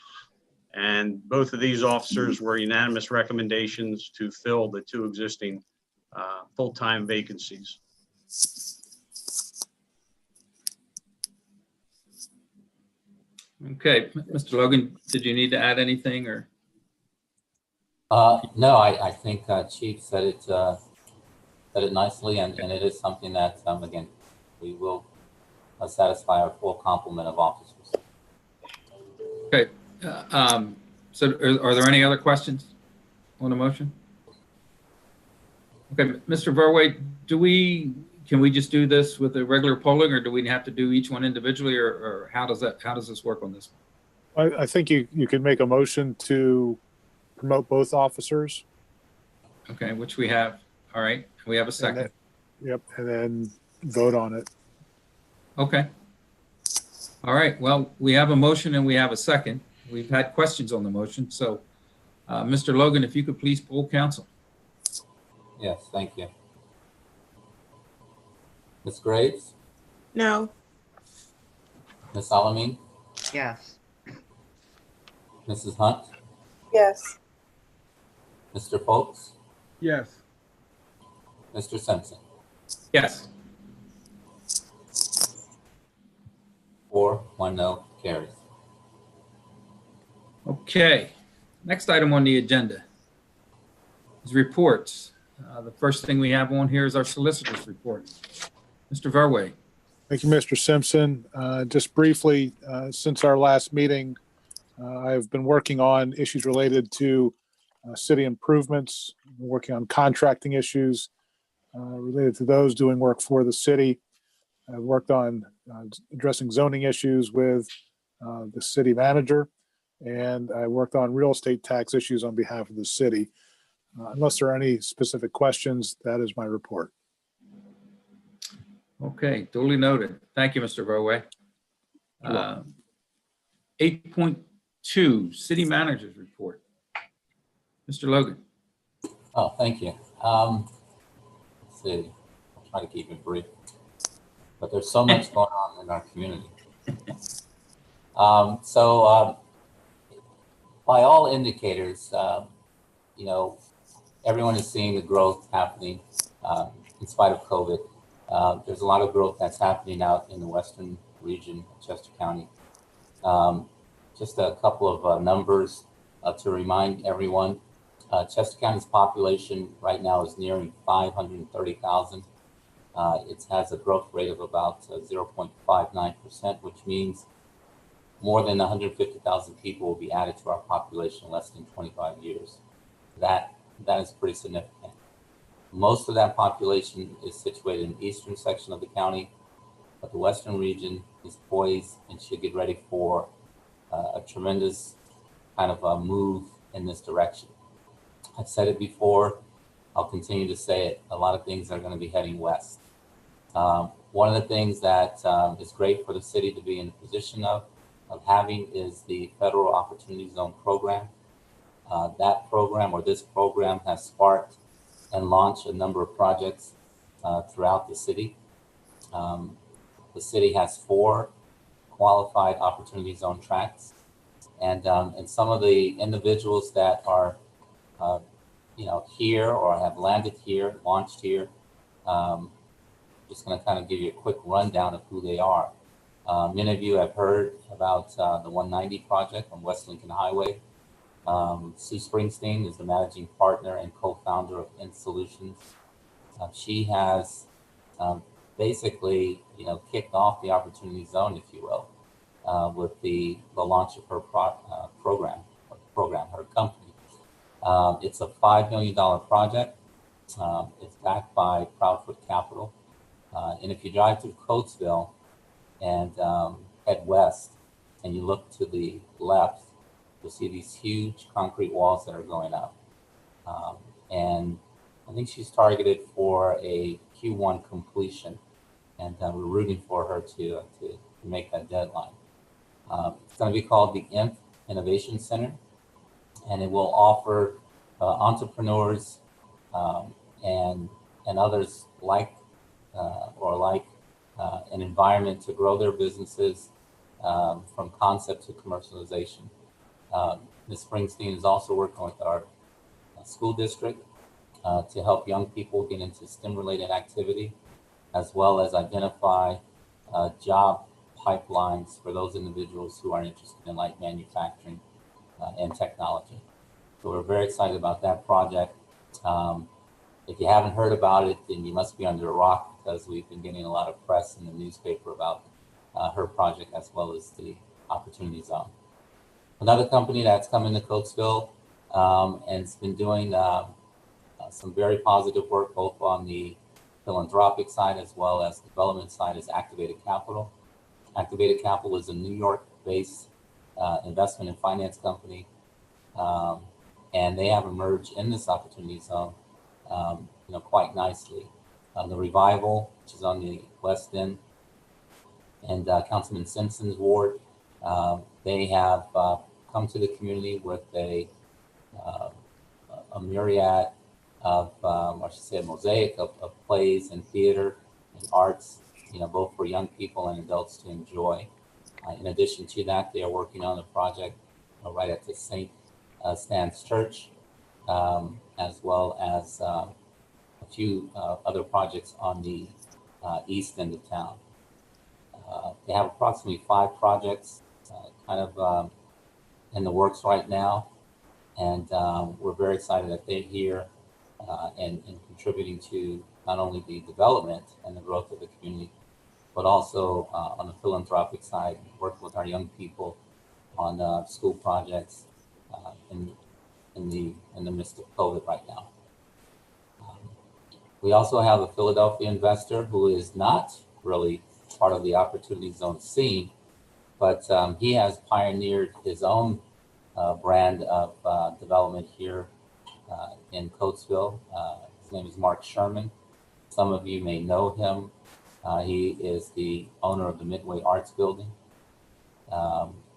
And both of these officers were unanimous recommendations to fill the two existing full-time vacancies. Okay, Mr. Logan, did you need to add anything or? No, I think Chief said it nicely, and it is something that, again, we will satisfy our full complement of officers. Okay, so are there any other questions on the motion? Okay, Mr. Verway, can we just do this with a regular polling, or do we have to do each one individually, or how does this work on this one? I think you could make a motion to promote both officers. Okay, which we have. All right, we have a second. Yep, and then vote on it. Okay. All right, well, we have a motion and we have a second. We've had questions on the motion, so Mr. Logan, if you could please poll council. Yes, thank you. Ms. Graves? No. Ms. Salamine? Yes. Mrs. Hunt? Yes. Mr. Foltz? Yes. Mr. Simpson? Yes. 4, 1 no, carries. Okay, next item on the agenda is reports. The first thing we have on here is our solicitor's report. Mr. Verway. Thank you, Mr. Simpson. Just briefly, since our last meeting, I've been working on issues related to city improvements, working on contracting issues related to those, doing work for the city. I've worked on addressing zoning issues with the city manager, and I worked on real estate tax issues on behalf of the city. Unless there are any specific questions, that is my report. Okay, duly noted. Thank you, Mr. Verway. 8.2, city manager's report. Mr. Logan. Oh, thank you. Let's see, I'll try to keep it brief, but there's so much going on in our community. By all indicators, you know, everyone is seeing the growth happening in spite of COVID. There's a lot of growth that's happening out in the western region of Chester County. Just a couple of numbers to remind everyone. Chester County's population right now is nearing 530,000. It has a growth rate of about 0.59%, which means more than 150,000 people will be added to our population in less than 25 years. That is pretty significant. Most of that population is situated in the eastern section of the county, but the western region is poised and should get ready for a tremendous kind of a move in this direction. I've said it before, I'll continue to say it, a lot of things are going to be heading west. One of the things that is great for the city to be in the position of having is the Federal Opportunity Zone program. That program, or this program, has sparked and launched a number of projects throughout the city. The city has 4 qualified Opportunity Zone tracts, and some of the individuals that are you know, here or have landed here, launched here, just going to kind of give you a quick rundown of who they are. Many of you have heard about the 190 project on West Lincoln Highway. Sue Springsteen is the managing partner and co-founder of End Solutions. She has basically, you know, kicked off the Opportunity Zone, if you will, with the launch of her program, her company. It's a $5 million project. It's backed by Proudfoot Capital. And if you drive through Coatesville and head west and you look to the left, you'll see these huge concrete walls that are going up. And I think she's targeted for a Q1 completion, and we're rooting for her to make that deadline. It's going to be called the Innovation Center, and it will offer entrepreneurs and others like an environment to grow their businesses from concept to commercialization. Ms. Springsteen is also working with our school district to help young people get into STEM-related activity, as well as identify job pipelines for those individuals who are interested in light manufacturing and technology. So we're very excited about that project. If you haven't heard about it, then you must be under a rock, because we've been getting a lot of press in the newspaper about her project, as well as the Opportunity Zone. Another company that's come into Coatesville and has been doing some very positive work, both on the philanthropic side as well as development side, is Activated Capital. Activated Capital is a New York-based investment and finance company, and they have emerged in this Opportunity Zone quite nicely. The Revival, which is on the West End, and Councilman Simpson's ward, they have come to the community with a myriad of, I should say, a mosaic of plays and theater and arts, both for young people and adults to enjoy. In addition to that, they are working on a project right at the St. Stan's Church, as well as a few other projects on the east end of town. They have approximately 5 projects in the works right now, and we're very excited that they're here and contributing to not only the development and the growth of the community, but also on the philanthropic side, working with our young people on school projects in the midst of COVID right now. We also have a Philadelphia investor who is not really part of the Opportunity Zone scene, but he has pioneered his own brand of development here in Coatesville. His name is Mark Sherman. Some of you may know him. He is the owner of the Midway Arts Building,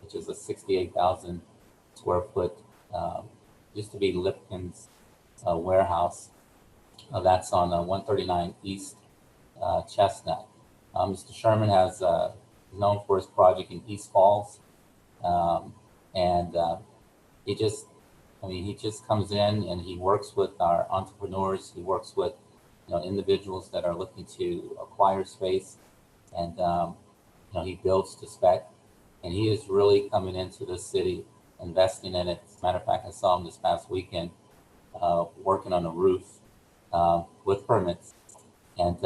which is a 68,000 square foot, used to be Lipton's warehouse. That's on 139 East Chestnut. Mr. Sherman has known for his project in East Falls, and he just comes in and he works with our entrepreneurs. He works with individuals that are looking to acquire space, and he builds to spec, and he is really coming into the city, investing in it. As a matter of fact, I saw him this past weekend working on a roof with permits, and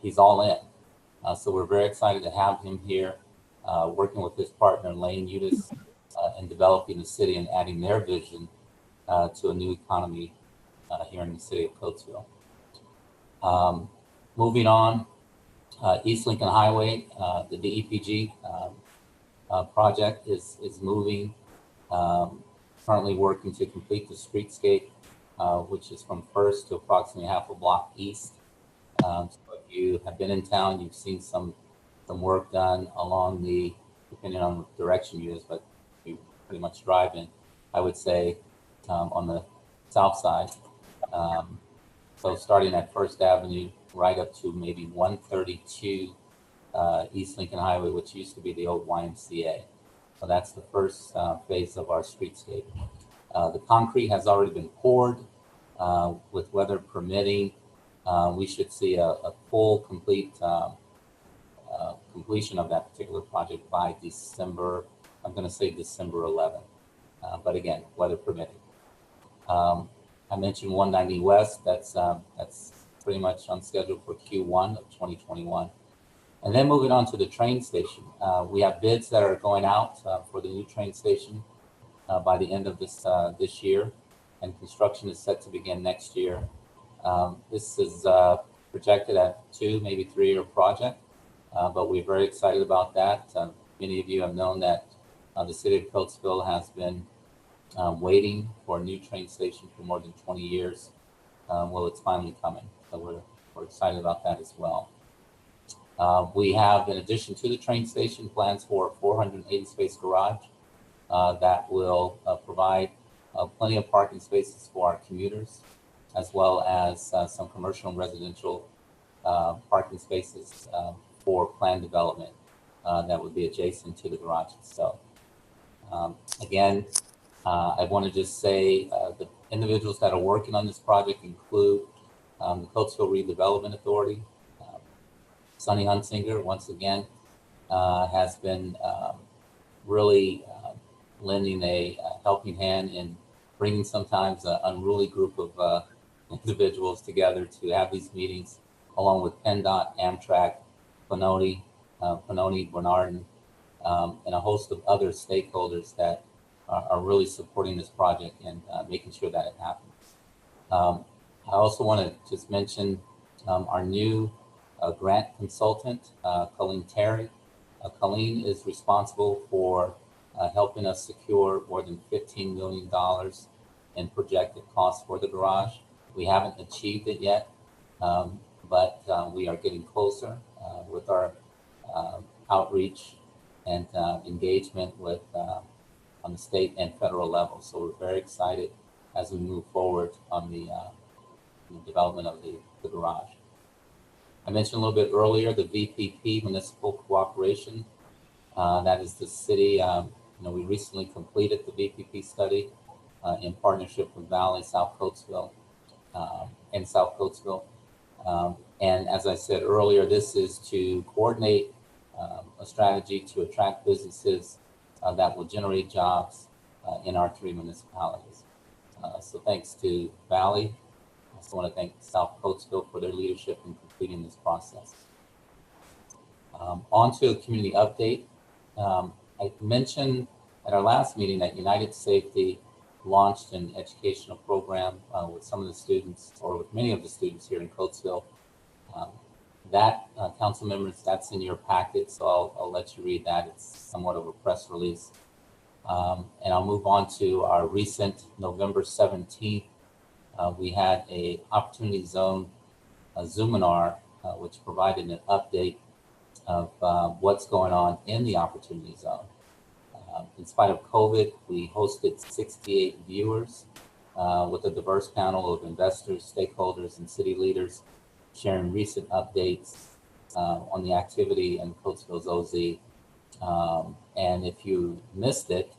he's all in. So we're very excited to have him here, working with his partner Lane Udis in developing the city and adding their vision to a new economy here in the city of Coatesville. Moving on, East Lincoln Highway, the DEPG project is moving, currently working to complete the streetscape, which is from First to approximately half a block east. So if you have been in town, you've seen some work done along the, depending on the direction you use, but you pretty much drive in, I would say, on the south side. So starting at First Avenue right up to maybe 132 East Lincoln Highway, which used to be the old YMCA. So that's the first phase of our streetscape. The concrete has already been poured. With weather permitting, we should see a full, complete completion of that particular project by December. I'm going to say December 11th, but again, weather permitting. I mentioned 190 West. That's pretty much on schedule for Q1 of 2021. And then moving on to the train station, we have bids that are going out for the new train station by the end of this year, and construction is set to begin next year. This is projected at 2, maybe 3-year project, but we're very excited about that. Many of you have known that the city of Coatesville has been waiting for a new train station for more than 20 years. Well, it's finally coming, so we're excited about that as well. We have, in addition to the train station, plans for a 480 space garage that will provide plenty of parking spaces for our commuters, as well as some commercial and residential parking spaces for planned development that would be adjacent to the garage itself. Again, I want to just say the individuals that are working on this project include the Coatesville Redevelopment Authority. Sonny Hunsinger, once again, has been really lending a helping hand in bringing sometimes an unruly group of individuals together to have these meetings, along with PennDOT, Amtrak, Panoni, Bernardin, and a host of other stakeholders that are really supporting this project and making sure that it happens. I also want to just mention our new grant consultant, Colleen Terry. Colleen is responsible for helping us secure more than $15 million in projected costs for the garage. We haven't achieved it yet, but we are getting closer with our outreach and engagement with on the state and federal level. So we're very excited as we move forward on the development of the garage. I mentioned a little bit earlier the VPP, Municipal Cooperation. That is the city. We recently completed the VPP study in partnership with Valley, South Coatesville, and South Coatesville. And as I said earlier, this is to coordinate a strategy to attract businesses that will generate jobs in our 3 municipalities. So thanks to Valley. I also want to thank South Coatesville for their leadership in completing this process. On to a community update. I mentioned at our last meeting that United Safety launched an educational program with some of the students, or with many of the students here in Coatesville. Council members, that's in your packet, so I'll let you read that. It's somewhat of a press release. And I'll move on to our recent November 17th. We had a Opportunity Zone Zoominar, which provided an update of what's going on in the Opportunity Zone. In spite of COVID, we hosted 68 viewers with a diverse panel of investors, stakeholders, and city leaders sharing recent updates on the activity in Coatesville's OZ. And if you missed it,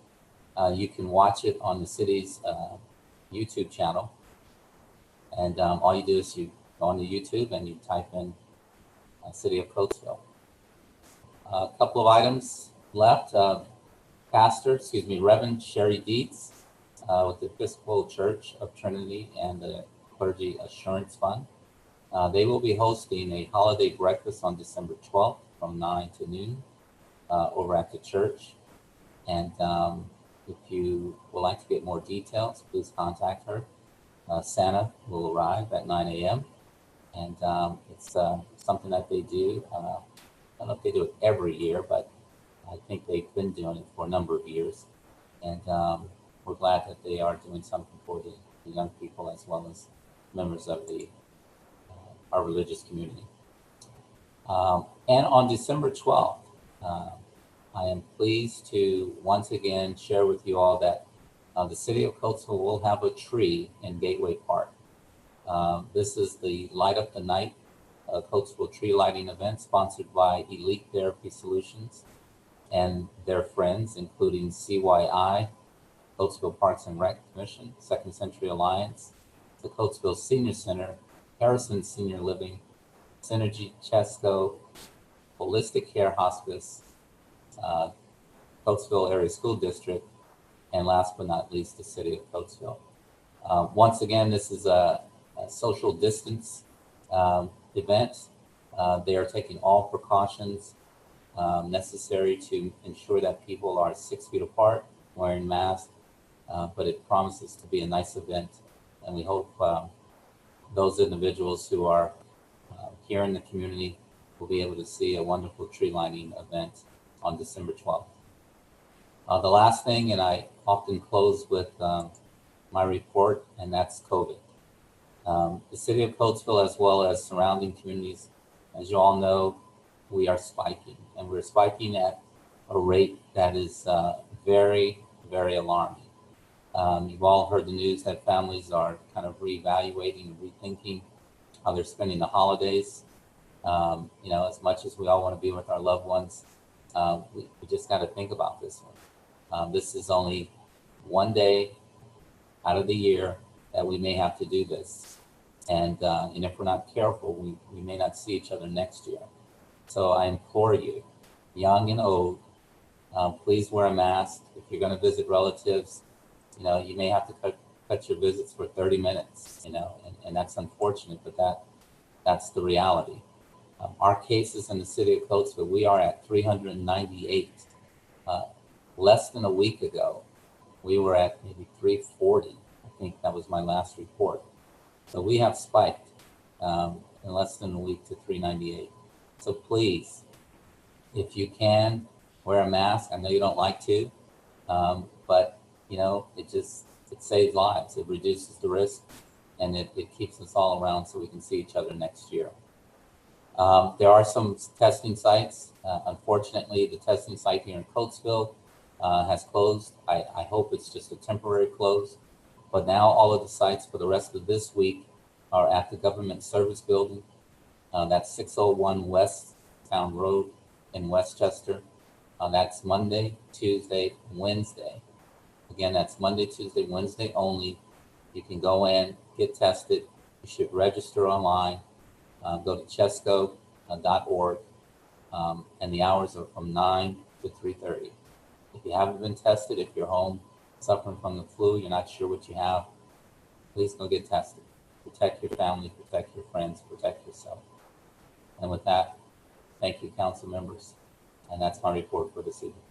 you can watch it on the city's YouTube channel. And all you do is you go on to YouTube and you type in City of Coatesville. A couple of items left. Reverend Sherry Dietz with the Episcopal Church of Trinity and the Clergy Assurance Fund. They will be hosting a holiday breakfast on December 12th from 9 to noon over at the church. And if you would like to get more details, please contact her. Santa will arrive at 9 a.m. And it's something that they do. I don't know if they do it every year, but I think they've been doing it for a number of years. And we're glad that they are doing something for the young people as well as members of our religious community. And on December 12th, I am pleased to once again share with you all that the City of Coatesville will have a tree in Gateway Park. This is the Light Up the Night Coatesville tree lighting event sponsored by Elite Therapy Solutions and their friends, including CYI, Coatesville Parks and Rec Commission, Second Century Alliance, the Coatesville Senior Center, Harrison Senior Living, Synergy Chesco, Holistic Care Hospice, Coatesville Area School District, and last but not least, the City of Coatesville. Once again, this is a social distance event. They are taking all precautions necessary to ensure that people are 6 feet apart, wearing masks, but it promises to be a nice event. And we hope those individuals who are here in the community will be able to see a wonderful tree lighting event on December 12th. The last thing, and I often close with my report, and that's COVID. The City of Coatesville, as well as surrounding communities, as you all know, we are spiking, and we're spiking at a rate that is very, very alarming. You've all heard the news that families are kind of reevaluating and rethinking how they're spending the holidays. As much as we all want to be with our loved ones, we just got to think about this one. This is only one day out of the year that we may have to do this. And if we're not careful, we may not see each other next year. So I implore you, young and old, please wear a mask. If you're going to visit relatives, you may have to cut your visits for 30 minutes, and that's unfortunate, but that's the reality. Our cases in the city of Coatesville, we are at 398. Less than a week ago, we were at maybe 340. I think that was my last report. So we have spiked in less than a week to 398. So please, if you can, wear a mask. I know you don't like to, but it saves lives. It reduces the risk, and it keeps us all around so we can see each other next year. There are some testing sites. Unfortunately, the testing site here in Coatesville has closed. I hope it's just a temporary close. But now all of the sites for the rest of this week are at the Government Service Building. That's 601 West Town Road in Westchester. That's Monday, Tuesday, Wednesday. Again, that's Monday, Tuesday, Wednesday only. You can go in, get tested. You should register online. Go to chesco.org, and the hours are from 9 to 3:30. If you haven't been tested, if you're home suffering from the flu, you're not sure what you have, please go get tested. Protect your family, protect your friends, protect yourself. And with that, thank you, council members. And that's my report for this evening.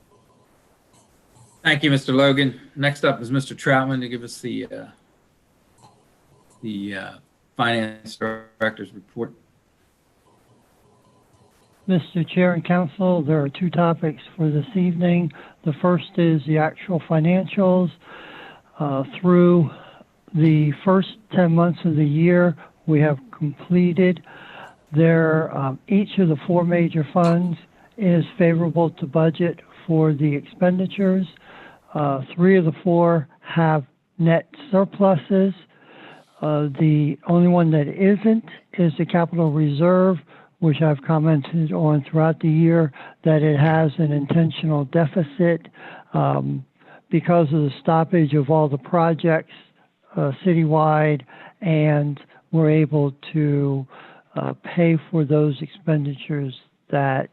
Thank you, Mr. Logan. Next up is Mr. Troutman to give us the Finance Director's report. Mr. Chair and Council, there are two topics for this evening. The first is the actual financials. Through the first 10 months of the year, we have completed each of the four major funds is favorable to budget for the expenditures. Three of the four have net surpluses. The only one that isn't is the capital reserve, which I've commented on throughout the year, that it has an intentional deficit because of the stoppage of all the projects citywide, and we're able to pay for those expenditures that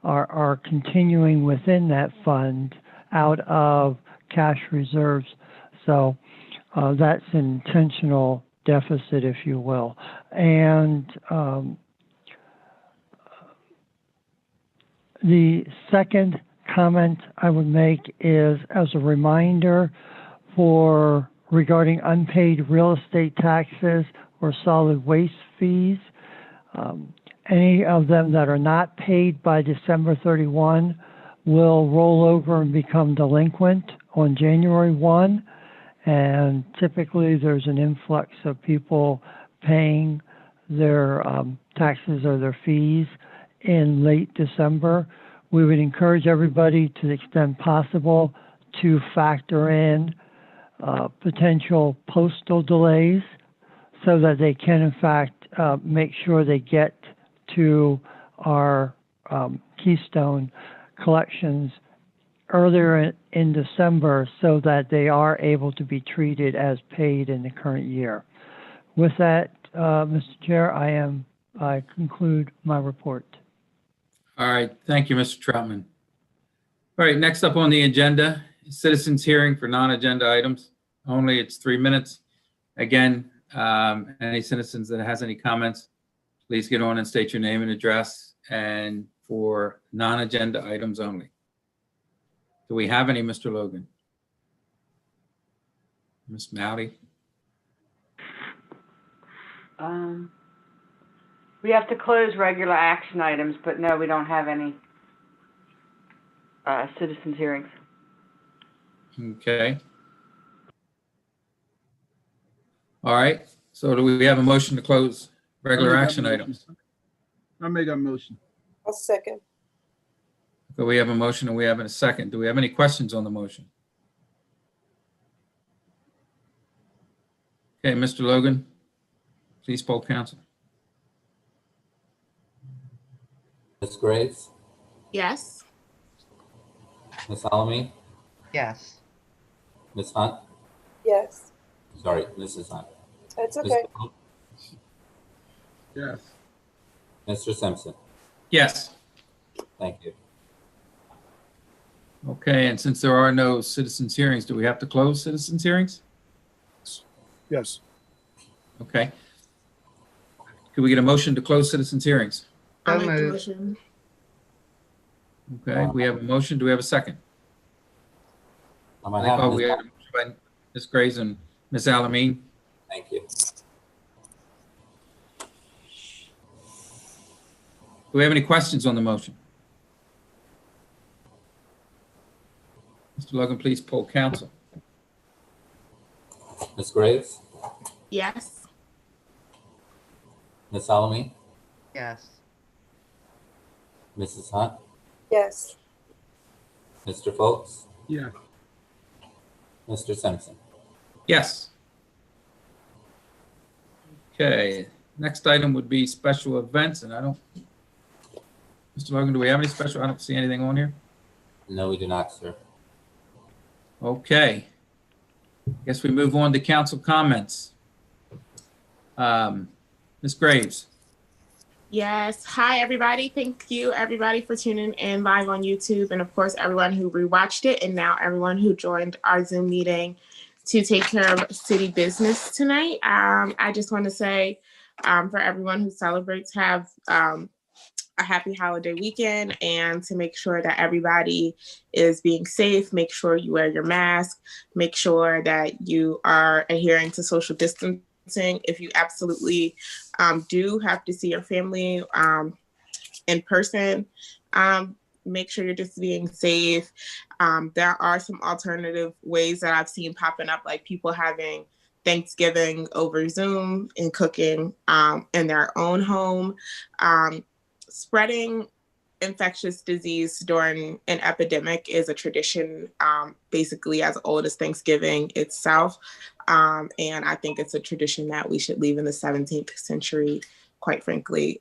are continuing within that fund out of cash reserves. So that's an intentional deficit, if you will. And the second comment I would make is as a reminder regarding unpaid real estate taxes or solid waste fees. Any of them that are not paid by December 31 will roll over and become delinquent on January 1. And typically there's an influx of people paying their taxes or their fees in late December. We would encourage everybody to the extent possible to factor in potential postal delays so that they can in fact make sure they get to our Keystone collections earlier in December so that they are able to be treated as paid in the current year. With that, Mr. Chair, I conclude my report. All right. Thank you, Mr. Troutman. All right. Next up on the agenda, citizens hearing for non-agenda items. Only it's 3 minutes. Again, any citizens that has any comments, please get on and state your name and address, and for non-agenda items only. Do we have any, Mr. Logan? Ms. Mowdy? We have to close regular action items, but no, we don't have any citizens hearings. Okay. All right. So do we have a motion to close regular action items? I make a motion. I'll second. So we have a motion and we have a second. Do we have any questions on the motion? Okay, Mr. Logan, please poll council. Ms. Graves, Yes. Ms. Alamy, Yes. Ms. Hunt? Yes, Sorry, Mrs. Hunt. that's Mr. okay. Pope? Yes. Mr. Simpson? Yes. Thank you. Okay, and since there are no citizens hearings, do we have to close citizens hearings? Yes. Okay. Could we get a motion to close citizens hearings? I'll So make the moved. motion. Okay, we have a motion. Do we have a second? I'm I gonna think have we Ms. had a motion by Ms. Graves and Ms. Alameen. Thank you. Do we have any questions on the motion? Mr. Logan, please poll council. Ms. Graves? Yes. Ms. Alameen? Yes. Mrs. Hunt? Yes, Mr. Foltz? Yeah. Mr. Simpson? Yes. Okay, next item would be special events, and I don't, Mr. Logan, do we have any special? I don't see anything on here. No, we do not, sir. Okay. Guess we move on to council comments. Ms. Graves. Yes. Hi, everybody. Thank you, everybody, for tuning in live on YouTube. And of course, everyone who rewatched it. And now everyone who joined our Zoom meeting to take care of city business tonight. I just want to say for everyone who celebrates, have a happy holiday weekend, and to make sure that everybody is being safe. Make sure you wear your mask. Make sure that you are adhering to social distancing. If you absolutely do have to see your family in person, make sure you're just being safe. There are some alternative ways that I've seen popping up, like people having Thanksgiving over Zoom and cooking in their own home. Spreading infectious disease during an epidemic is a tradition basically as old as Thanksgiving itself. And I think it's a tradition that we should leave in the 17th century, quite frankly,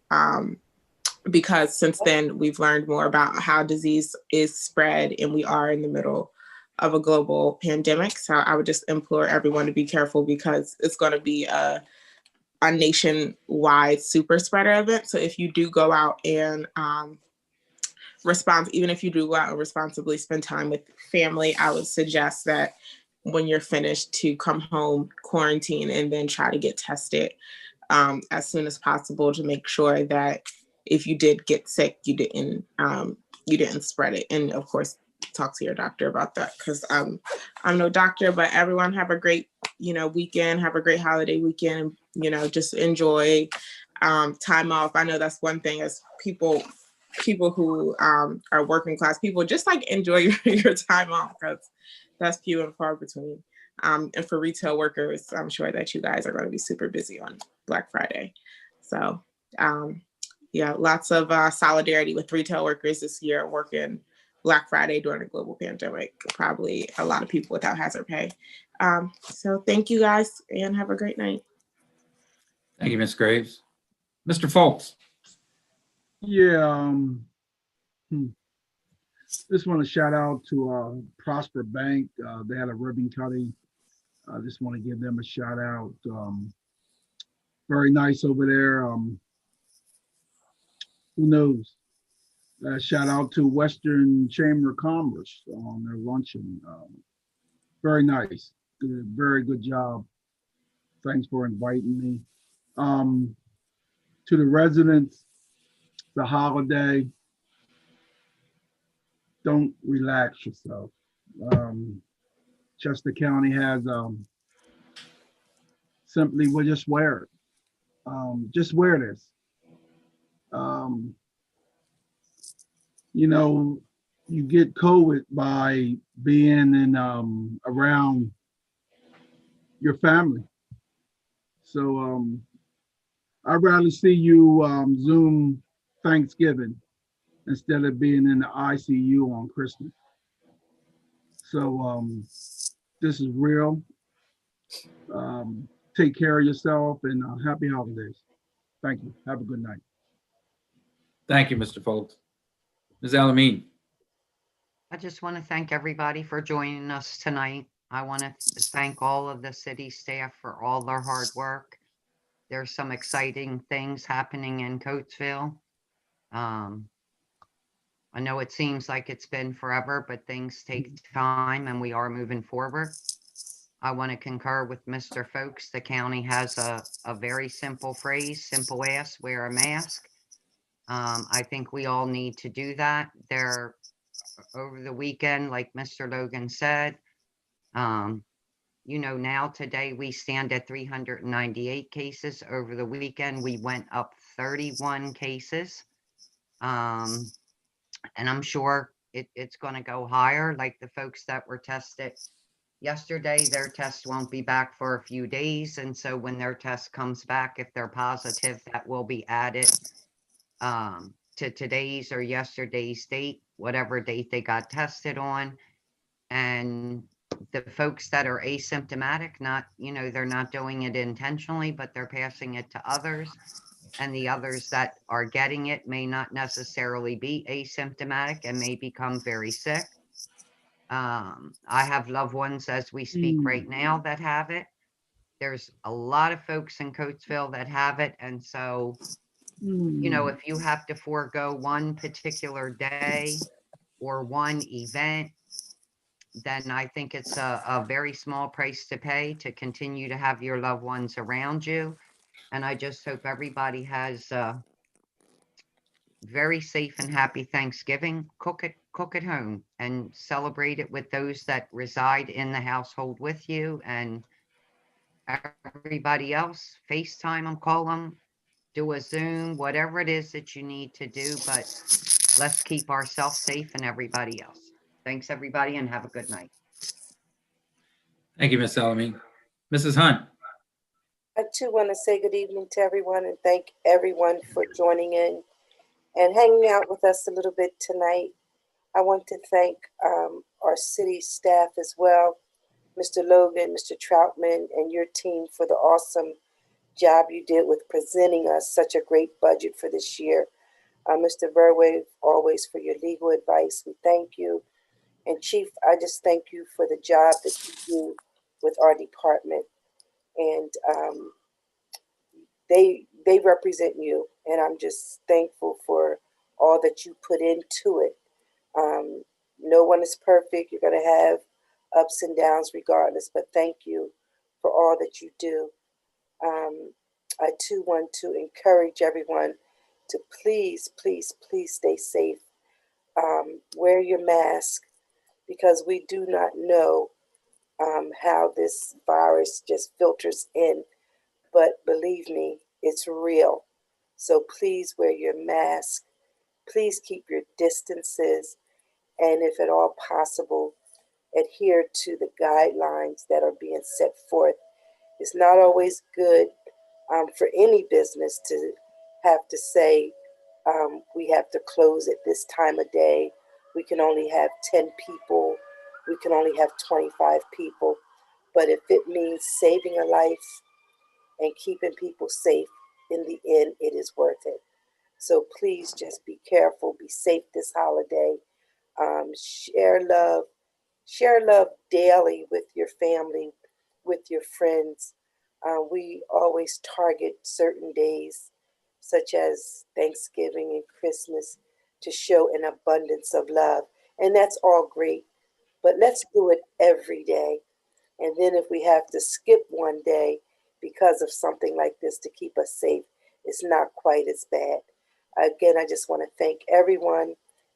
because since then we've learned more about how disease is spread, and we are in the middle of a global pandemic. So I would just implore everyone to be careful, because it's going to be a nationwide super spreader event. So if you do go out and even if you do go out and responsibly spend time with family, I would suggest that when you're finished to come home, quarantine, and then try to get tested as soon as possible, to make sure that if you did get sick, you didn't spread it. And of course, talk to your doctor about that, because I'm no doctor. But everyone have a great weekend, have a great holiday weekend. Just enjoy time off. I know that's one thing, as people who are working class people, just like enjoy your time off, because that's few and far between. And for retail workers, I'm sure that you guys are going to be super busy on Black Friday. So yeah, lots of solidarity with retail workers this year working Black Friday during a global pandemic. Probably a lot of people without hazard pay. So thank you guys, and have a great night. Thank you, Ms. Graves. Mr. Foltz. Yeah. Just want to shout out to Prosper Bank. They had a ribbon cutting. I just want to give them a shout out. Very nice over there. Who knows? Shout out to Western Chamber of Commerce on their luncheon. Very nice. Very good job. Thanks for inviting me. To the residents, the holiday. Don't relax yourself. Chester County has simply, we'll just wear it. Just wear this. You get COVID by being in around your family. So I'd rather see you Zoom Thanksgiving instead of being in the ICU on Christmas. So this is real. Take care of yourself, and happy holidays. Thank you. Have a good night. Thank you, Mr. Foltz. Ms. Alameen. I just want to thank everybody for joining us tonight. I want to thank all of the city staff for all their hard work. There's some exciting things happening in Coatesville. I know it seems like it's been forever, but things take time and we are moving forward. I want to concur with Mr. Folks. The county has a very simple phrase, simple ask, wear a mask. I think we all need to do that. There, over the weekend, like Mr. Logan said, now today we stand at 398 cases. Over the weekend, we went up 31 cases. And I'm sure it's going to go higher, like the folks that were tested yesterday, their test won't be back for a few days. And so when their test comes back, if they're positive, that will be added to today's or yesterday's date, whatever date they got tested on. And the folks that are asymptomatic, they're not doing it intentionally, but they're passing it to others. And the others that are getting it may not necessarily be asymptomatic and may become very sick. I have loved ones as we speak right now that have it. There's a lot of folks in Coatesville that have it. And so, if you have to forego one particular day or one event, then I think it's a very small price to pay to continue to have your loved ones around you. And I just hope everybody has a very safe and happy Thanksgiving. Cook at home and celebrate it with those that reside in the household with you, and everybody else, FaceTime them, call them, do a Zoom, whatever it is that you need to do, but let's keep ourselves safe and everybody else. Thanks, everybody, and have a good night. Thank you, Ms. Salamine. Mrs. Hunt. I too want to say good evening to everyone and thank everyone for joining in and hanging out with us a little bit tonight. I want to thank our city staff as well, Mr. Logan, Mr. Troutman, and your team for the awesome job you did with presenting us such a great budget for this year. Mr. Verway, always for your legal advice. We thank you. And Chief, I just thank you for the job that you do with our department. And they represent you. And I'm just thankful for all that you put into it. No one is perfect. You're going to have ups and downs regardless, but thank you for all that you do. I too want to encourage everyone to please, please, please stay safe. Wear your mask, because we do not know how this virus just filters in. But believe me, it's real. So please wear your mask. Please keep your distances. And if at all possible, adhere to the guidelines that are being set forth. It's not always good for any business to have to say, we have to close at this time of day. We can only have 10 people. We can only have 25 people. But if it means saving a life and keeping people safe, in the end, it is worth it. So please just be careful, be safe this holiday. Share love daily with your family, with your friends. We always target certain days, such as Thanksgiving and Christmas, to show an abundance of love. And that's all great, but let's do it every day. And then if we have to skip one day because of something like this to keep us safe, it's not quite as bad. Again, I just want to thank everyone.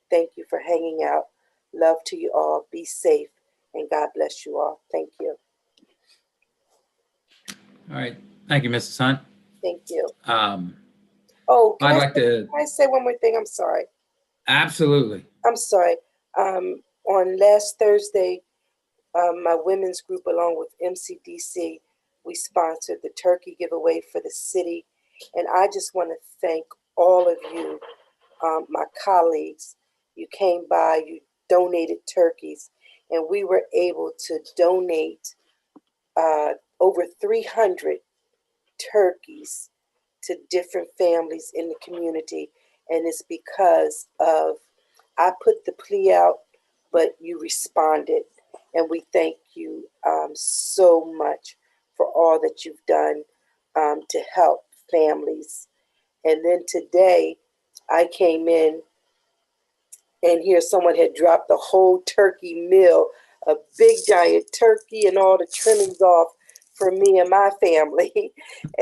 Thank you for hanging out. Love to you all. Be safe, and God bless you all. Thank you. All right. Thank you, Mrs. Hunt. Thank you. Can Can I say one more thing? I'm sorry. Absolutely. I'm sorry. On last Thursday, my women's group, along with MCDC, we sponsored the turkey giveaway for the city. And I just want to thank all of you, my colleagues. You came by, you donated turkeys, and we were able to donate over 300 turkeys to different families in the community. And it's because of, I put the plea out but you responded. And we thank you so much for all that you've done to help families. And then today I came in and here someone had dropped the whole turkey meal, a big giant turkey and all the trimmings off for me and my family. And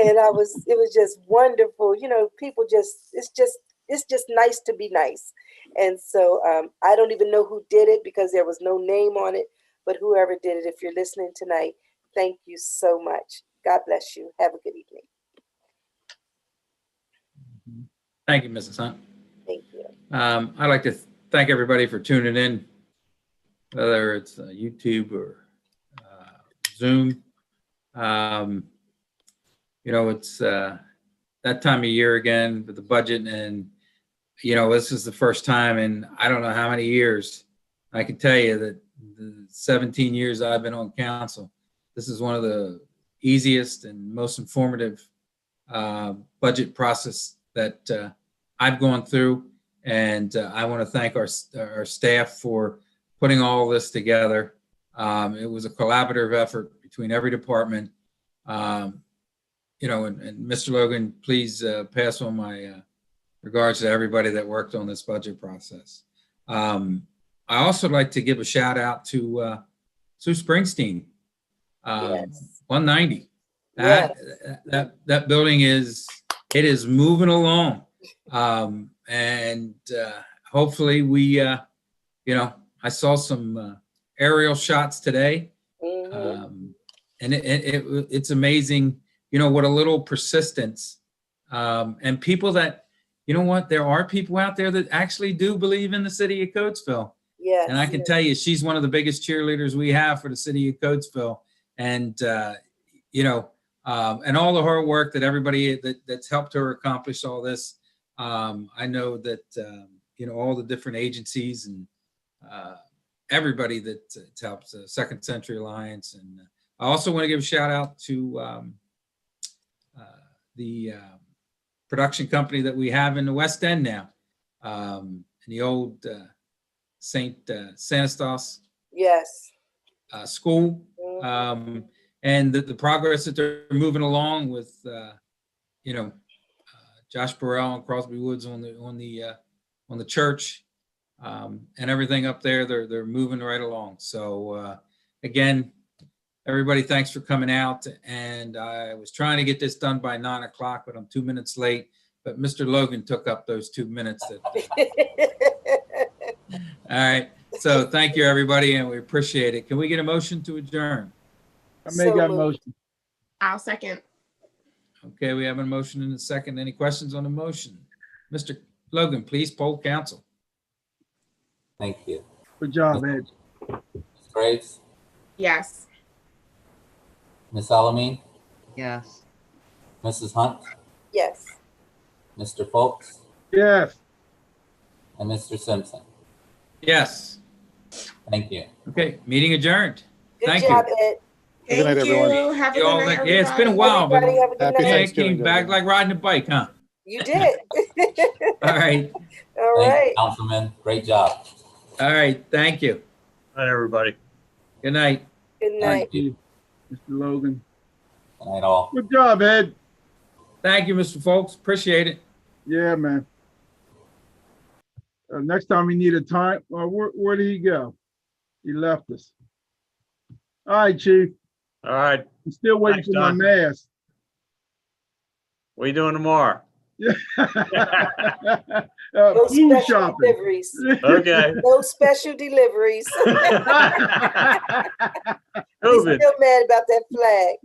it was just wonderful. You know, people it's just nice to be nice. And so I don't even know who did it because there was no name on it, but whoever did it, if you're listening tonight, thank you so much. God bless you. Have a good evening. Thank you, Mrs. Hunt. Thank you. I'd like to thank everybody for tuning in, whether it's YouTube or Zoom. You know, it's that time of year again with the budget, and you know, this is the first time in I don't know how many years. I can tell you that the 17 years I've been on council, this is one of the easiest and most informative budget process that I've gone through. And I want to thank our staff for putting all this together. It was a collaborative effort between every department. You know, and Mr. Logan, please pass on my regards to everybody that worked on this budget process. I also like to give a shout out to Sue Springsteen, Yes. 190. Yes. That building is moving along. And hopefully we, you know, I saw some aerial shots today. And it's amazing, you know, what a little persistence and people that, you know what, there are people out there that actually do believe in the city of Coatesville. Yes. And I can tell you, she's one of the biggest cheerleaders we have for the city of Coatesville. And, you know, and all the hard work that everybody that's helped her accomplish all this. I know that, you know, all the different agencies and everybody that helps, Second Century Alliance. And I also want to give a shout out to the production company that we have in the West End now, in the old St. Sanastas Yes. School. And the progress that they're moving along with, you know, Josh Burrell and Crosby Woods on the church, and everything up there. They're moving right along. So again, everybody, thanks for coming out. And I was trying to get this done by 9 o'clock, but I'm 2 minutes late. But Mr. Logan took up those 2 minutes. All right. So thank you, everybody, and we appreciate it. Can we get a motion to adjourn? I make that motion. I'll second. Okay, we have a motion and a second. Any questions on the motion? Mr. Logan, please poll council. Thank you. Good job, Ed. Ms. Graves, Yes. Ms. Alameen, Yes. Mrs. Hunt, Yes. Mr. Folks, Yes. and Mr. Simpson. Yes. Thank you. Okay, meeting adjourned. Good Thank job, you. Ed. Good night, everyone. Have a You all good night, like- yeah, it's been a everybody. while, but Everybody have a good Happy night. yeah, it Thanksgiving, came back everyone. like riding a bike, huh? You did. All right. All Thank right. you, Councilman. Great job. All right. Thank you. All right, everybody. Good night. Good night. Thank you. Mr. Logan. Good night, all. Good job, Ed. Thank you, Mr. Folks. Appreciate it. Yeah, man. Next time we need a time, where did he go? He left us. All right, Chief. All right. I'm still waiting Thanks, for my Don. mask. What are you doing tomorrow? No Food special shopping. deliveries. Okay. No special deliveries. He's COVID. still mad about that flag.